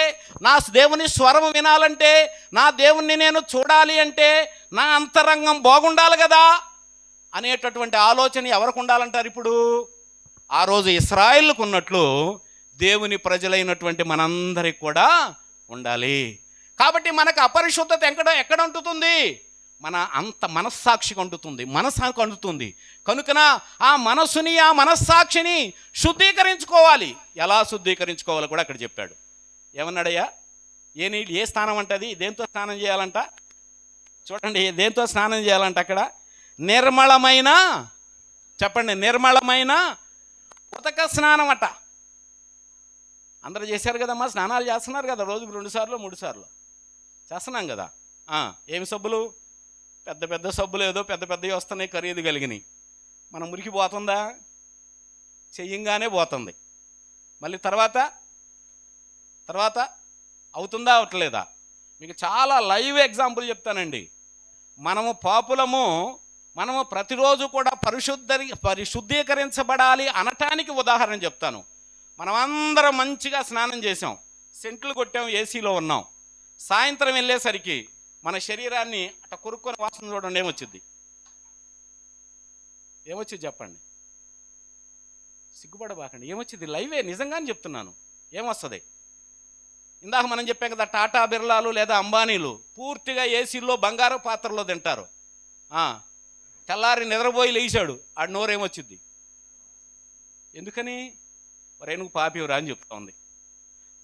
నా దేవుని స్వరం వినాలంటే, నా దేవుణ్ణి నేను చూడాలి అంటే నా అంతరంగం బాగుండాలి కదా అనేటటువంటి ఆలోచన ఎవరికి ఉండాలంటారు? ఇప్పుడు ఆ రోజు ఇశ్రాయేలుకు ఉన్నట్లు దేవుని ప్రజలైనటువంటి మనందరికి కూడా ఉండాలి. కాబట్టి మనకు అపరిశుద్ధత ఎక్కడ ఉంటుతుంది? మన మనస్సాక్షికి అంటుతుంది, మనస్సానికి అంటుతుంది. కనుకన ఆ మనస్సుని, ఆ మనస్సాక్షిని శుద్ధీకరించుకోవాలి. ఎలా శుద్ధీకరించుకోవాలో కూడా అక్కడ చెప్పాడు. ఏమన్నాడయ్యా? ఏ స్నానం అంటది? దేంతో స్నానం చేయాలంట? చూడండి, దేంతో స్నానం చేయాలంట అక్కడ? నిర్మలమైన, చెప్పండి, నిర్మలమైన ఉదక స్నానం అట. అందరూ చేశారు కదమ్మా, స్నానాలు చేస్తున్నారు కదా, రోజుకు 2 సార్లు 3 సార్లు చేస్తున్నాం కదా. ఏమి సబ్బులు? పెద్ద పెద్ద సబ్బులు, ఏదో పెద్ద పెద్దవి వస్తున్నాయి, ఖరీదు కలిగినాయి. మనం మురికి పోతుందా? చెయ్యంగానే పోతుంది. మళ్ళీ తర్వాత అవుతుందా, అవట్లేదా? మీకు చాలా లైవ్ ఎగ్జాంపుల్ చెప్తానండి. మనము పాపులము, మనము ప్రతిరోజు కూడా పరిశుద్ధీకరించబడాలి అనటానికి ఉదాహరణ చెప్తాను. మనమందరం మంచిగా స్నానం చేసాం, సెంట్లు కొట్టాం, ఏసీలో ఉన్నాం. సాయంత్రం వెళ్ళేసరికి మన శరీరాన్ని అట్ట కొరుక్కొని వాసన చూడండి, ఏమొచ్చింది చెప్పండి, సిగ్గుపడబాకండి. ఏమొచ్చింది? లైవే, నిజంగానే చెప్తున్నాను. ఏమొస్తుంది? ఇందాక మనం చెప్పాం కదా, టాటా బిర్లాలు లేదా అంబానీలు పూర్తిగా ఏసీల్లో బంగారు పాత్రలో తింటారు. తెల్లారి నిద్రపోయి లేచాడు, ఆడు నోరేమొచ్చింది? ఎందుకని? మరే నువ్వు పాపివరా అని చెప్తా ఉంది.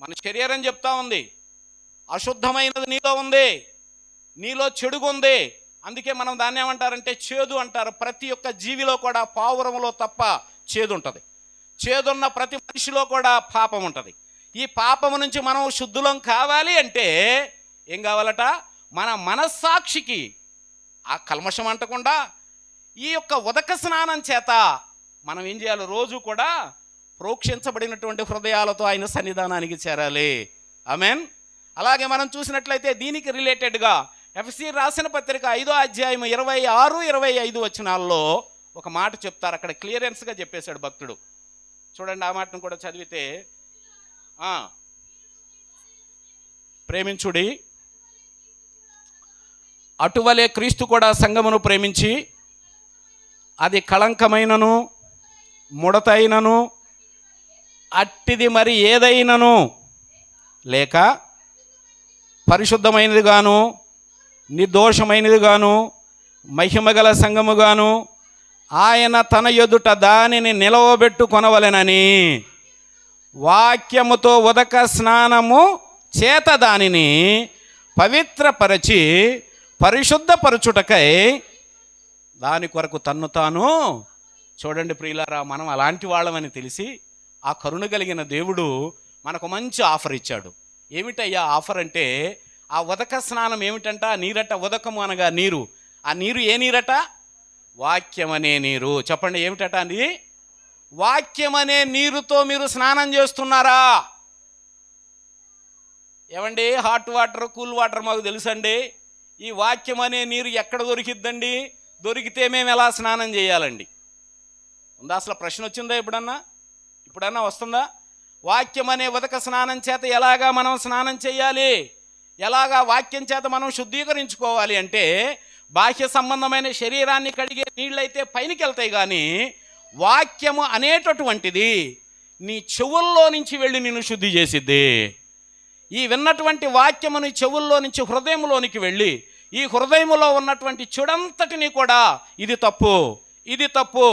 మన శరీరం చెప్తా ఉంది, అశుద్ధమైనది నీలో ఉంది, నీలో చెడుగుంది. అందుకే మనం దాన్ని ఏమంటారంటే చేదు అంటారు. ప్రతి ఒక్క జీవిలో కూడా పావురములో తప్ప చేదు ఉంటుంది. చేదున్న ప్రతి మనిషిలో కూడా పాపం ఉంటుంది. ఈ పాపము నుంచి మనం శుద్ధులం కావాలి అంటే ఏం కావాలట? మన మనస్సాక్షికి ఆ కల్మషం అంటకుండా ఈ యొక్క ఉదక స్నానం చేత మనం ఏం చేయాలి? రోజు కూడా ప్రోక్షించబడినటువంటి హృదయాలతో ఆయన సన్నిధానానికి చేరాలి. ఆమేన్. అలాగే మనం చూసినట్లయితే దీనికి రిలేటెడ్గా ఎఫ్ఎస్సీ రాసిన పత్రిక 5వ అధ్యాయం 26, 25 వచనాల్లో ఒక మాట చెప్తారు. అక్కడ క్లియరెన్స్గా చెప్పేశాడు భక్తుడు. చూడండి, ఆ మాటను కూడా చదివితే, ప్రేమించుడి, అటువలే క్రీస్తు కూడా సంఘమును ప్రేమించి అది కళంకమైనను ముడతైనను అట్టిది మరి ఏదైనను లేక పరిశుద్ధమైనదిగాను నిర్దోషమైనదిగాను మహిమగల సంఘముగాను ఆయన తన ఎదుట దానిని నిలవబెట్టుకొనవలెనని వాక్యముతో ఉదక స్నానము చేత దానిని పవిత్రపరచి పరిశుద్ధపరచుటకై దాని కొరకు తన్ను తాను. చూడండి ప్రియులారా, మనం అలాంటి వాళ్ళమని తెలిసి ఆ కరుణ కలిగిన దేవుడు మనకు మంచి ఆఫర్ ఇచ్చాడు. ఏమిటయ్యా ఆఫర్ అంటే, ఆ ఉదక స్నానం ఏమిటంట? నీరట. ఉదకము అనగా నీరు. ఆ నీరు ఏ నీరట? వాక్యం అనే నీరు. చెప్పండి, ఏమిటట అది? వాక్యం అనే నీరుతో మీరు స్నానం చేస్తున్నారా? ఏమండి, హాట్ వాటర్, కూల్ వాటర్ మాకు తెలుసండి. ఈ వాక్యం అనే నీరు ఎక్కడ దొరికిద్దండి? దొరికితే మేము ఎలా స్నానం చేయాలండి? ఉందా? అసలు ప్రశ్న వచ్చిందా? ఇప్పుడన్నా వస్తుందా? వాక్యం అనే ఉదక స్నానం చేత ఎలాగా మనం స్నానం చేయాలి? ఎలాగా వాక్యం చేత మనం శుద్ధీకరించుకోవాలి అంటే, బాహ్య సంబంధమైన శరీరాన్ని కడిగే నీళ్ళైతే పైనకి వెళ్తాయి, కానీ వాక్యము అనేటటువంటిది నీ చెవుల్లో నుంచి వెళ్ళి నిన్ను శుద్ధి చేసిద్ది. ఈ విన్నటువంటి వాక్యము నీ చెవుల్లో నుంచి హృదయంలోనికి వెళ్ళి ఈ హృదయములో ఉన్నటువంటి చెడంతటిని కూడా ఇది తప్పు, ఇది తప్పు,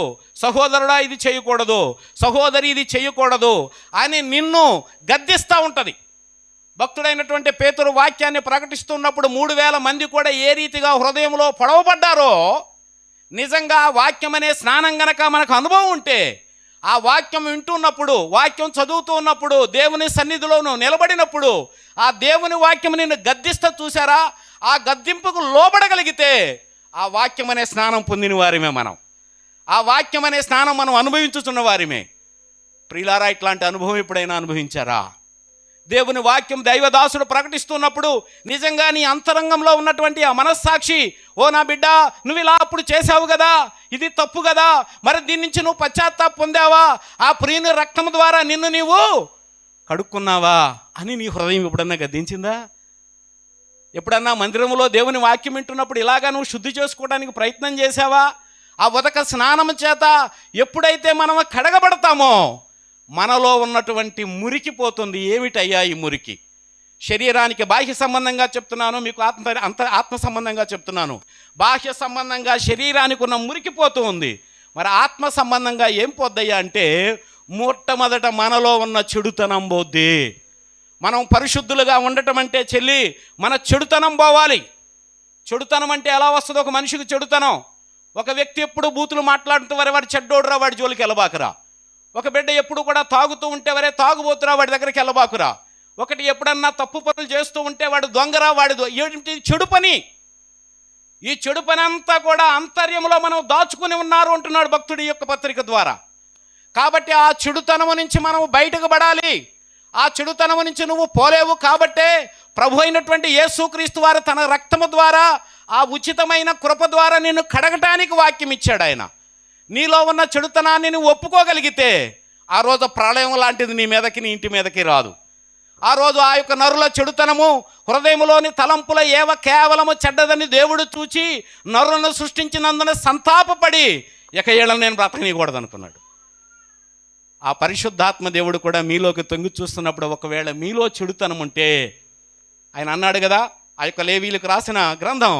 సహోదరుడా ఇది చేయకూడదు, సహోదరి ఇది చేయకూడదు అని నిన్ను గద్దిస్తూ ఉంటుంది. భక్తుడైనటువంటి పేతురు వాక్యాన్ని ప్రకటిస్తున్నప్పుడు 3000 మంది కూడా ఏ రీతిగా హృదయంలో పొడవబడ్డారో, నిజంగా వాక్యం అనే స్నానం గనక మనకు అనుభవం ఉంటే, ఆ వాక్యం వింటున్నప్పుడు, వాక్యం చదువుతూ ఉన్నప్పుడు, దేవుని సన్నిధిలోనూ నిలబడినప్పుడు ఆ దేవుని వాక్యం నిన్ను గద్దిస్తా చూసారా, ఆ గద్దింపుకు లోబడగలిగితే ఆ వాక్యం అనే స్నానం పొందిన వారిమే మనం, ఆ వాక్యం అనే స్నానం మనం అనుభవించుతున్న వారిమే. ప్రియులారా, ఇట్లాంటి అనుభవం ఎప్పుడైనా అనుభవించారా? దేవుని వాక్యం దైవదాసుడు ప్రకటిస్తున్నప్పుడు నిజంగా నీ అంతరంగంలో ఉన్నటువంటి ఆ మనస్సాక్షి, ఓ నా బిడ్డ నువ్వు ఇలా అప్పుడు చేసావు కదా, ఇది తప్పు కదా, మరి దీని నుంచి నువ్వు పశ్చాత్తాపం పొందావా, ఆ ప్రియుని రక్తం ద్వారా నిన్ను నీవు కడుక్కున్నావా అని నీ హృదయం ఎప్పుడన్నా గద్దించిందా? ఎప్పుడన్నా మందిరంలో దేవుని వాక్యం వింటున్నప్పుడు ఇలాగా నువ్వు శుద్ధి చేసుకోవడానికి ప్రయత్నం చేసావా? ఆ ఉదక స్నానం చేత ఎప్పుడైతే మనం కడగబడతామో మనలో ఉన్నటువంటి మురికి పోతుంది. ఏమిటయ్యా ఈ మురికి? శరీరానికి బాహ్య సంబంధంగా చెప్తున్నాను, మీకు ఆత్మ సంబంధంగా చెప్తున్నాను. బాహ్య సంబంధంగా శరీరానికి ఉన్న మురికి పోతూ ఉంది. మరి ఆత్మ సంబంధంగా ఏం పోద్దయ్యా అంటే, మొట్టమొదట మనలో ఉన్న చెడుతనం పోద్ది. మనం పరిశుద్ధులుగా ఉండటం అంటే చెల్లి మన చెడుతనం పోవాలి. చెడుతనం అంటే ఎలా వస్తుంది? ఒక మనిషికి చెడుతనం, ఒక వ్యక్తి ఎప్పుడు బూతులు మాట్లాడుతూ వాడు చెడ్డోడురా, వాడి జోలికి వెళ్ళబాకురా. ఒక బిడ్డ ఎప్పుడు కూడా తాగుతూ ఉంటే వరే తాగుబోతురా, వాడి దగ్గరికి వెళ్ళబాకురా. ఒకటి ఎప్పుడన్నా తప్పు పనులు చేస్తూ ఉంటే వాడు దొంగరా, ఏంటి చెడు పని. ఈ చెడు పని అంతా కూడా అంతర్యంలో మనం దాచుకుని ఉన్నారు అంటున్నాడు భక్తుడి యొక్క పత్రిక ద్వారా. కాబట్టి ఆ చెడుతనము నుంచి మనం బయటకు పడాలి. ఆ చెడుతనము నుంచి నువ్వు పోలేవు. కాబట్టే ప్రభు అయినటువంటి యేసుక్రీస్తు వారు తన రక్తము ద్వారా, ఆ ఉచితమైన కృప ద్వారా నిన్ను కడగటానికి వాక్యం ఇచ్చాడు ఆయన. నీలో ఉన్న చెడుతనాన్ని నువ్వు ఒప్పుకోగలిగితే ఆ రోజు ప్రళయం లాంటిది నీ మీదకి, నీ ఇంటి మీదకి రాదు. ఆ రోజు ఆ యొక్క నరుల చెడుతనము, హృదయంలోని తలంపుల ఏవ కేవలము చెడ్డదని దేవుడు చూచి నరులను సృష్టించినందున సంతాపపడి ఇక ఏళ్ళని నేను బ్రతకనీయకూడదు అనుకున్నాడు. ఆ పరిశుద్ధాత్మ దేవుడు కూడా మీలోకి తొంగి చూస్తున్నప్పుడు ఒకవేళ మీలో చెడుతనం ఉంటే, ఆయన అన్నాడు కదా ఆ యొక్క లేవీలకు రాసిన గ్రంథం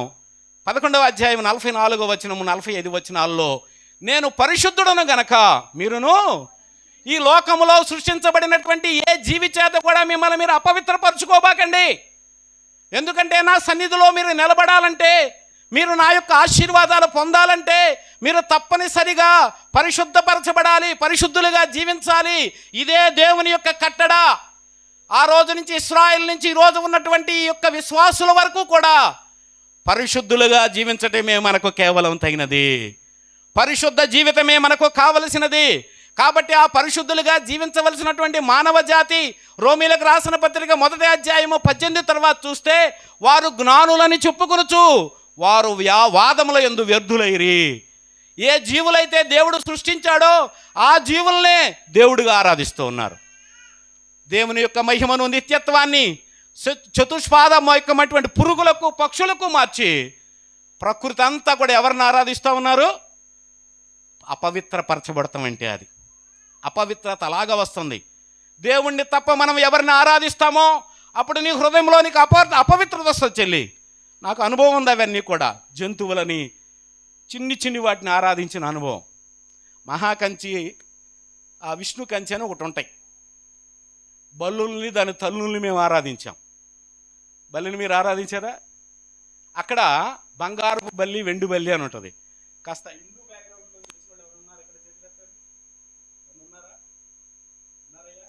11వ అధ్యాయం 44వ వచనము 45 వచనాల్లో, నేను పరిశుద్ధుడను గనక మీరును ఈ లోకములో సృష్టించబడినటువంటి ఏ జీవి చేత కూడా మిమ్మల్ని మీరు అపవిత్రపరచుకోబాకండి. ఎందుకంటే నా సన్నిధిలో మీరు నిలబడాలంటే, మీరు నా యొక్క ఆశీర్వాదాలు పొందాలంటే మీరు తప్పనిసరిగా పరిశుద్ధపరచబడాలి, పరిశుద్ధులుగా జీవించాలి. ఇదే దేవుని యొక్క కట్టడ. ఆ రోజు నుంచి ఇశ్రాయేలు నుంచి ఈ రోజు ఉన్నటువంటి ఈ యొక్క విశ్వాసుల వరకు కూడా పరిశుద్ధులుగా జీవించటమే మనకు కేవలం తగినది. పరిశుద్ధ జీవితమే మనకు కావలసినది. కాబట్టి ఆ పరిశుద్ధులుగా జీవించవలసినటువంటి మానవ జాతి, రోమీలకు రాసిన పత్రిక 1వ అధ్యాయము 18 తర్వాత చూస్తే, వారు జ్ఞానులని చెప్పుకొనుచు వారు వాదముల యందు వ్యర్థులైరి. ఏ జీవులైతే దేవుడు సృష్టించాడో ఆ జీవులనే దేవుడిగా ఆరాధిస్తూ ఉన్నారు. దేవుని యొక్క మహిమను, నిత్యత్వాన్ని చతుష్పాదమైనటువంటి పురుగులకు, పక్షులకు మార్చి ప్రకృతి అంతా కూడా ఎవరిని ఆరాధిస్తూ ఉన్నారు? అపవిత్రపరచబడతాం అంటే అది అపవిత్రత అలాగా వస్తుంది. దేవుణ్ణి తప్ప మనం ఎవరిని ఆరాధిస్తామో అప్పుడు నీ హృదయంలోనికి అపవిత్రత వస్తుంది చెల్లి. నాకు అనుభవం ఉంది అవన్నీ కూడా. జంతువులని, చిన్ని వాటిని ఆరాధించిన అనుభవం. మహాకంచి, ఆ విష్ణు కంచి అని ఒకటి ఉంటాయి. బల్లుల్ని, దాని తల్లుల్ని మేము ఆరాధించాం. బల్లిని మీరు ఆరాధించారా? అక్కడ బంగారపు బల్లి, వెండి బల్లి అని ఉంటుంది. కాస్త హిందూ బ్యాక్గ్రౌండ్లో ఎవరు ఉన్నారు ఇక్కడ? ఉన్నారా? ఉన్నారయ్యా?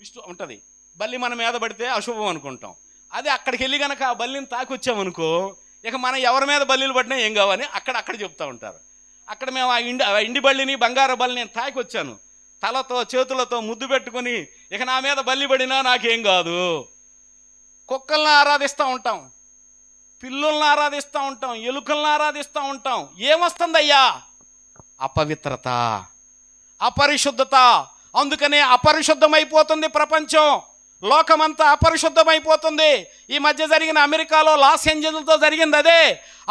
విష్ణు ఉంటుంది. బల్లి మన మీద పడితే అశుభం అనుకుంటాం. అదే అక్కడికి వెళ్ళి కనుక ఆ బల్లిని తాకొచ్చామనుకో, ఇక మనం ఎవరి మీద బల్లీలు పడినా ఏం కావని అక్కడ చెప్తూ ఉంటారు. అక్కడ మేము ఆ ఇండి బల్లిని, బంగారు బల్లిని నేను తాకొచ్చాను. తలతో చేతులతో ముద్దు పెట్టుకొని ఇక నా మీద బల్లి పడినా నాకేం కాదు. కుక్కల్ని ఆరాధిస్తూ ఉంటాం, పిల్లుల్ని ఆరాధిస్తూ ఉంటాం, ఎలుకల్ని ఆరాధిస్తూ ఉంటాం. ఏమొస్తుందయ్యా? అపవిత్రత, అపరిశుద్ధత. అందుకనే అపరిశుద్ధమైపోతుంది ప్రపంచం, లోకమంతా అపరిశుద్ధమైపోతుంది. ఈ మధ్య జరిగిన అమెరికాలో లాస్ ఏంజల్స్తో జరిగింది అదే.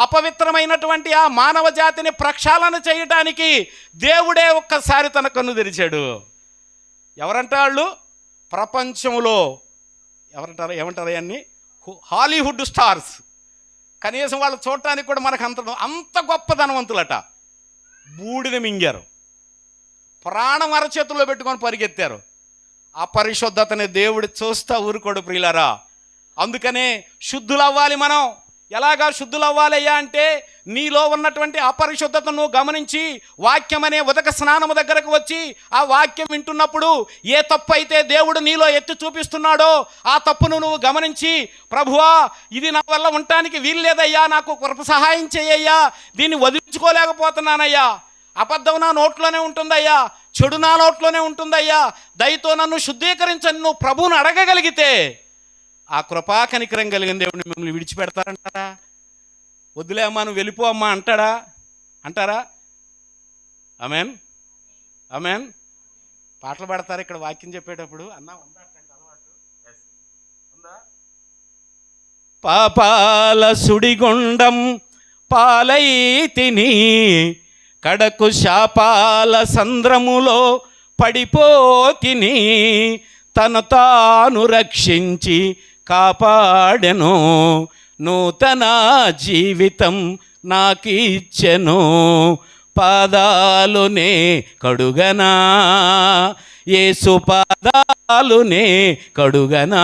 అపవిత్రమైనటువంటి ఆ మానవ జాతిని ప్రక్షాళన చేయటానికి దేవుడే ఒక్కసారి తన కన్ను తెరిచాడు. ఎవరంట వాళ్ళు? ప్రపంచంలో ఏమంటారు అన్ని? హాలీవుడ్ స్టార్స్, కనీసం వాళ్ళు చూడటానికి కూడా మనకు అంత గొప్ప ధనవంతులట. బూడిద మింగారు, ప్రాణం అరచేతుల్లో పెట్టుకొని పరిగెత్తారు. అపరిశుద్ధతని దేవుడు చూస్తా ఊరుకోడు ప్రియులారా. అందుకనే శుద్ధులవ్వాలి మనం. ఎలాగా శుద్ధులవ్వాలయ్యా అంటే, నీలో ఉన్నటువంటి అపరిశుద్ధతను గమనించి వాక్యం అనే ఉదక స్నానము దగ్గరకు వచ్చి ఆ వాక్యం వింటున్నప్పుడు ఏ తప్పు అయితే దేవుడు నీలో ఎత్తి చూపిస్తున్నాడో ఆ తప్పును నువ్వు గమనించి, ప్రభువా ఇది నా వల్ల ఉండటానికి వీల్లేదయ్యా, నాకు కృప సహాయం చేయయ్యా, దీన్ని వదిలించుకోలేకపోతున్నానయ్యా, అబద్ధం నా నోట్లోనే ఉంటుందయ్యా, చెడు నా నోట్లోనే ఉంటుందయ్యా, దయతో నన్ను శుద్ధీకరించని నువ్వు ప్రభువుని అడగగలిగితే ఆ కృపా కనికరం కలిగిన దేవుడిని మిమ్మల్ని విడిచిపెడతారంటారా? వద్దులే అమ్మా నువ్వు వెళ్ళిపో అమ్మా అంటారా? Amen amen. పాటలు పాడతారు ఇక్కడ వాక్యం చెప్పేటప్పుడు. అన్నా ఉందా అలవాటు? ఉందా? పాపాల సుడిగుండం పాలై తిని కడకు శాపాల సంద్రములో పడిపోతిని, తను తాను రక్షించి కాపాడెను, నూతన జీవితం నాకిచ్చెను, పాదాలునే కడుగనా, యేసు పాదాలునే కడుగనా,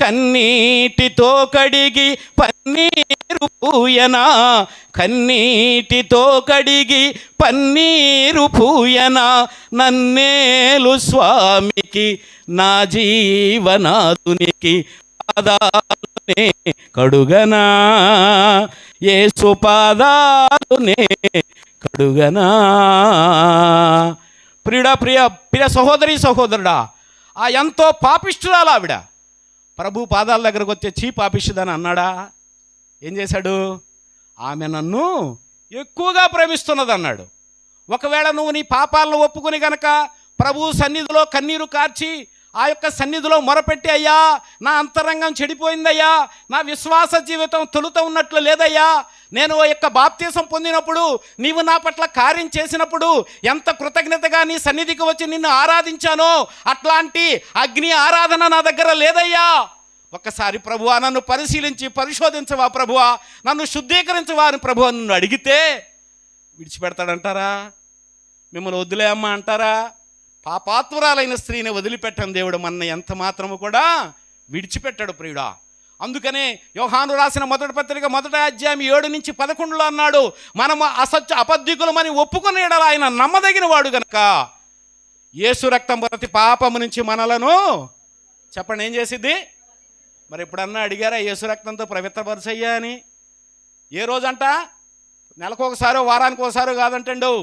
కన్నీటితో కడిగి పన్నీరు పూయనా, కన్నీటితో కడిగి పన్నీరు పూయనా, నన్నేలు స్వామికి నా జీవనాథునికి పాదాలునే కడుగనా, యేసు పాదాలునే కడుగనా. ప్రియ సహోదరి సహోదరుడా, ఆ ఎంతో పాపిష్ఠురాలు ఆవిడ ప్రభు పాదాల దగ్గరకు వచ్చే చీ పాపిష్టిదని అన్నాడా? ఏం చేశాడు? ఆమె నన్ను ఎక్కువగా ప్రేమిస్తున్నది అన్నాడు. ఒకవేళ నువ్వు నీ పాపాలను ఒప్పుకొని గనక ప్రభు సన్నిధిలో కన్నీరు కార్చి ఆ యొక్క సన్నిధిలో మొరపెట్టి, అయ్యా నా అంతరంగం చెడిపోయిందయ్యా, నా విశ్వాస జీవితం తొలుత ఉన్నట్లు లేదయ్యా, నేను యొక్క బాప్తీసం పొందినప్పుడు నీవు నా పట్ల కార్యం చేసినప్పుడు ఎంత కృతజ్ఞతగా నీ సన్నిధికి వచ్చి నిన్ను ఆరాధించానో అట్లాంటి అగ్ని ఆరాధన నా దగ్గర లేదయ్యా, ఒక్కసారి ప్రభువా నన్ను పరిశీలించి పరిశోధించవా ప్రభువా, నన్ను శుద్ధీకరించవా అని ప్రభువా నన్ను అడిగితే విడిచిపెడతాడంటారా? మిమ్మల్ని వద్దులే అమ్మా అంటారా? పాపాత్మురాలైన స్త్రీని వదిలిపెట్టని దేవుడు మన ఎంత మాత్రము కూడా విడిచిపెట్టాడు ప్రియుడా. అందుకనే యోహాను రాసిన మొదటి పత్రిక 1వ అధ్యాయం 7-11 అన్నాడు, మనము అబద్ధికులమని ఒప్పుకునే ఆయన నమ్మదగిన వాడు గనక యేసు రక్తం ప్రతి పాపము నుంచి మనలను చెప్పండి ఏం చేసిద్ది? మరి ఎప్పుడన్నా అడిగారా యేసు రక్తంతో పవిత్రపరచయ్యా అని? ఏ రోజంట? నెలకొకసారో వారానికి ఒకసారో కాదంటండు,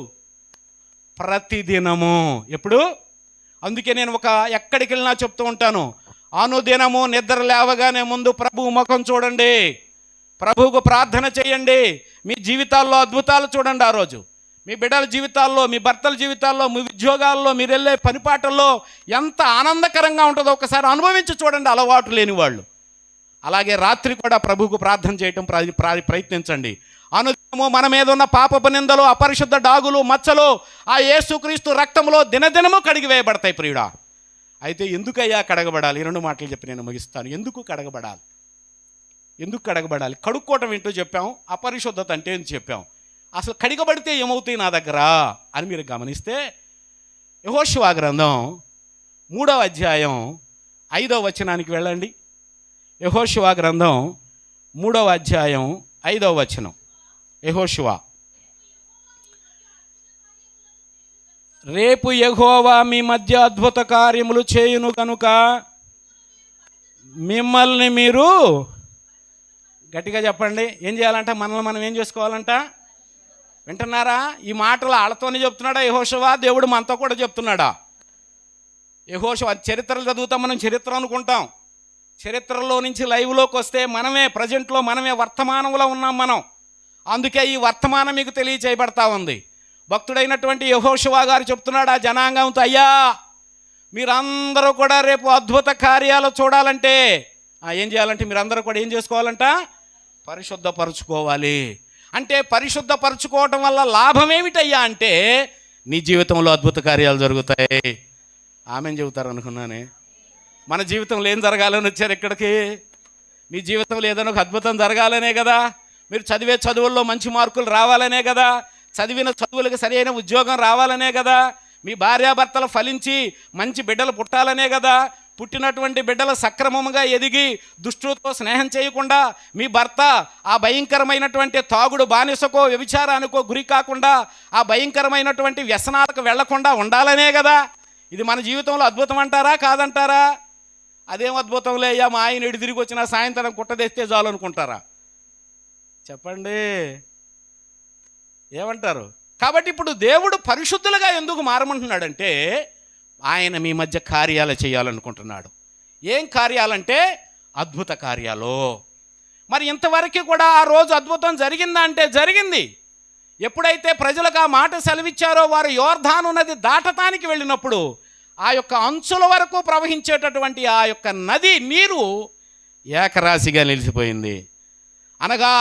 ప్రతిదినము. ఎప్పుడు? అందుకే నేను ఎక్కడికి వెళ్ళినా చెప్తూ ఉంటాను, అనుదినము నిద్ర లేవగానే ముందు ప్రభువు ముఖం చూడండి, ప్రభువుకు ప్రార్థన చేయండి. మీ జీవితాల్లో అద్భుతాలు చూడండి. ఆ రోజు మీ బిడ్డల జీవితాల్లో, మీ భర్తల జీవితాల్లో, మీ ఉద్యోగాల్లో, మీరు వెళ్ళే పనిపాటల్లో ఎంత ఆనందకరంగా ఉంటుందో ఒకసారి అనుభవించి చూడండి అలవాటు లేని వాళ్ళు. అలాగే రాత్రి కూడా ప్రభువుకు ప్రార్థన చేయటం ప్రయత్నించండి. అనుదినము మన మీద ఉన్న పాపపు నిందలు, అపరిశుద్ధ డాగులు, మచ్చలు ఆ యేసుక్రీస్తు రక్తంలో దినదినము కడిగి వేయబడతాయి ప్రియుడా. అయితే ఎందుకయ్యా కడగబడాలి? 2 మాటలు చెప్పి నేను ముగిస్తాను. ఎందుకు కడగబడాలి? ఎందుకు కడగబడాలి? కడుక్కోవటం ఏంటో చెప్పాం, అపరిశుద్ధత అంటే అని చెప్పాం. అసలు కడిగబడితే ఏమవుతాయి నా దగ్గర అని మీరు గమనిస్తే, యెహోషువ గ్రంథం 3వ అధ్యాయం 5వ వచనానికి వెళ్ళండి. యెహోషువ గ్రంథం 3వ అధ్యాయం 5వ వచనం. యెహోషువ, రేపు యెహోవా మీ మధ్య అద్భుత కార్యములు చేయును కనుక మిమ్మల్ని మీరు, గట్టిగా చెప్పండి, ఏం చేయాలంట? మనల్ని మనం ఏం చేసుకోవాలంట? వింటున్నారా? ఈ మాటలు వాళ్ళతోనే చెప్తున్నాడా యెహోషువ? దేవుడు మనతో కూడా చెప్తున్నాడా? యెహోషువ చరిత్రలు చదువుతాం, మనం చరిత్ర అనుకుంటాం. చరిత్రలో నుంచి లైవ్లోకి వస్తే మనమే ప్రజెంట్లో, మనమే వర్తమానంలో ఉన్నాం మనం. అందుకే ఈ వర్తమానం మీకు తెలియచేయబడతా ఉంది. భక్తుడైనటువంటి యెహోషువ గారు చెప్తున్నాడు ఆ జనాంగంతో, అయ్యా మీరందరూ కూడా రేపు అద్భుత కార్యాలు చూడాలంటే ఏం చేయాలంటే మీరందరూ కూడా ఏం చేసుకోవాలంట? పరిశుద్ధపరచుకోవాలి. అంటే పరిశుద్ధపరచుకోవటం వల్ల లాభం ఏమిటయ్యా అంటే నీ జీవితంలో అద్భుత కార్యాలు జరుగుతాయి. ఆమెను చెబుతారు అనుకున్నానే. మన జీవితంలో ఏం జరగాలని వచ్చారు ఇక్కడికి? మీ జీవితంలో ఏదైనా ఒక అద్భుతం జరగాలనే కదా, మీరు చదివే చదువుల్లో మంచి మార్కులు రావాలనే కదా, చదివిన చదువులకు సరైన ఉద్యోగం రావాలనే కదా, మీ భార్యాభర్తలు ఫలించి మంచి బిడ్డలు పుట్టాలనే కదా, పుట్టినటువంటి బిడ్డలు సక్రమంగా ఎదిగి దుష్టులతో స్నేహం చేయకుండా మీ భర్త ఆ భయంకరమైనటువంటి తాగుడు బానిసకో వ్యభిచారానికో గురి కాకుండా ఆ భయంకరమైనటువంటి వ్యసనాలకు వెళ్లకుండా ఉండాలనే కదా. ఇది మన జీవితంలో అద్భుతం అంటారా కాదంటారా? అదేం అద్భుతం లేయ్యా, మా ఆయన ఎడు తిరిగి వచ్చినా సాయంత్రం కుట్టదేస్తే చాలు అనుకుంటారా? చెప్పండి, ఏమంటారు? కాబట్టి ఇప్పుడు దేవుడు పరిశుద్ధులుగా ఎందుకు మారమంటున్నాడంటే ఆయన మీ మధ్య కార్యాలు చేయాలనుకుంటున్నాడు. ఏం కార్యాలంటే అద్భుత కార్యాలు. మరి ఇంతవరకు కూడా ఆ రోజు అద్భుతం జరిగిందా అంటే జరిగింది. ఎప్పుడైతే ప్రజలకు ఆ మాట సెలవిచ్చారో వారు యోర్దాను నది దాటటానికి వెళ్ళినప్పుడు ఆ యొక్క అంచుల వరకు ప్రవహించేటటువంటి ఆ యొక్క నది నీరు ఏకరాశిగా నిలిచిపోయింది. అనగా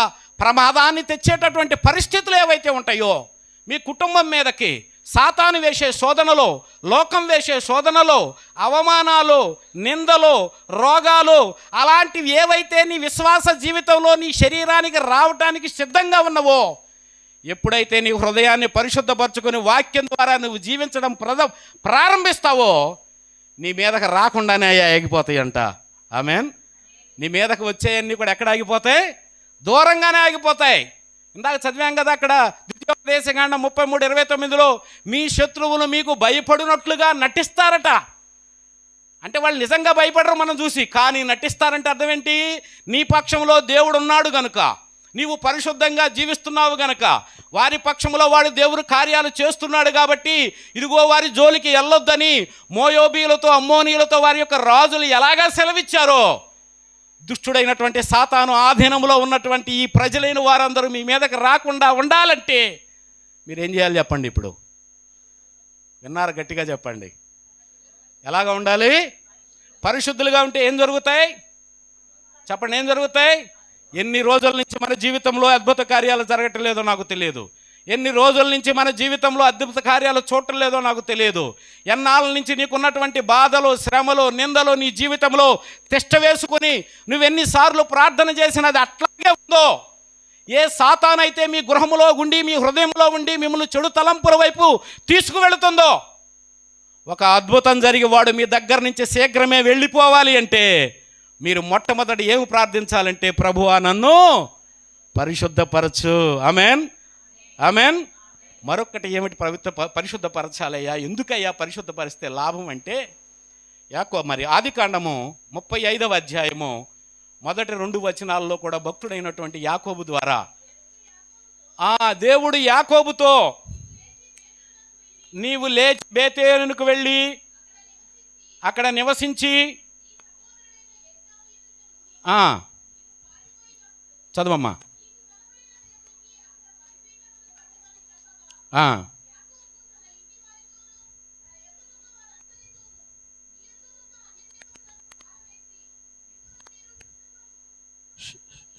ప్రమాదాన్ని తెచ్చేటటువంటి పరిస్థితులు ఏవైతే ఉంటాయో మీ కుటుంబం మీదకి సాతాను వేసే శోధనలో, లోకం వేసే శోధనలో, అవమానాలు, నిందలు, రోగాలు అలాంటివి ఏవైతే నీ విశ్వాస జీవితంలో నీ శరీరానికి రావటానికి సిద్ధంగా ఉన్నవో, ఎప్పుడైతే నీ హృదయాన్ని పరిశుద్ధపరచుకొని వాక్యం ద్వారా నువ్వు జీవించడం ప్రారంభిస్తావో నీ మీదకు రాకుండానే ఆగిపోతాయంట. ఆమేన్. నీ మీదకు వచ్చేయన్నీ కూడా ఎక్కడ ఆగిపోతాయి? దూరంగానే ఆగిపోతాయి. ఇందాక చదివాం కదా అక్కడ ద్వితీయోపదేశకాండం 33:29 మీ శత్రువులు మీకు భయపడినట్లుగా నటిస్తారట. అంటే వాళ్ళు నిజంగా భయపడరు మనం చూసి, కానీ నటిస్తారంటే అర్థం ఏంటి? నీ పక్షంలో దేవుడు ఉన్నాడు గనుక, నీవు పరిశుద్ధంగా జీవిస్తున్నావు గనక, వారి పక్షంలో వాడు దేవుడు కార్యాలు చేస్తున్నాడు కాబట్టి ఇదిగో వారి జోలికి వెళ్ళొద్దని మోయోబీలతో అమ్మోనీలతో వారి యొక్క రాజులు ఎలాగా సెలవిచ్చారో, దుష్టుడైనటువంటి సాతాను ఆధీనంలో ఉన్నటువంటి ఈ ప్రజలైన వారందరూ మీ మీదకి రాకుండా ఉండాలంటే మీరేం చేయాలి చెప్పండి? ఇప్పుడు విన్నారు, గట్టిగా చెప్పండి. ఎలాగా ఉండాలి? పరిశుద్ధులుగా ఉంటే ఏం జరుగుతాయి చెప్పండి? ఏం జరుగుతాయి? ఎన్ని రోజుల నుంచి మన జీవితంలో అద్భుత కార్యాలు జరగటం లేదో నాకు తెలియదు. ఎన్ని రోజుల నుంచి మన జీవితంలో అద్భుత కార్యాలు చూడటం లేదో నాకు తెలియదు. ఎన్నాళ్ళ నుంచి నీకున్నటువంటి బాధలు, శ్రమలు, నిందలు నీ జీవితంలో తిష్ట వేసుకుని నువ్వెన్నిసార్లు ప్రార్థన చేసినది అట్లాగే ఉందో. ఏ సాతానైతే మీ గృహంలో ఉండి మీ హృదయంలో ఉండి మిమ్మల్ని చెడు తలంపుల వైపు తీసుకువెళుతుందో, ఒక అద్భుతం జరిగి వాడు మీ దగ్గర నుంచి శీఘ్రమే వెళ్ళిపోవాలి అంటే మీరు మొట్టమొదటి ఏమి ప్రార్థించాలంటే, ప్రభువా నన్ను పరిశుద్ధపరచు. ఆమేన్, ఆమేన్. మరొకటి ఏమిటి? పరిశుద్ధపరచాలయ్యా. ఎందుకయ్యా పరిశుద్ధపరిస్తే లాభం అంటే, మరి ఆదికాండము 35వ అధ్యాయము మొదటి 2 వచనాల్లో కూడా భక్తుడైనటువంటి యాకోబు ద్వారా దేవుడు యాకోబుతో నీవు లేచి బేతేలుకు వెళ్ళి అక్కడ నివసించి చదవమ్మా.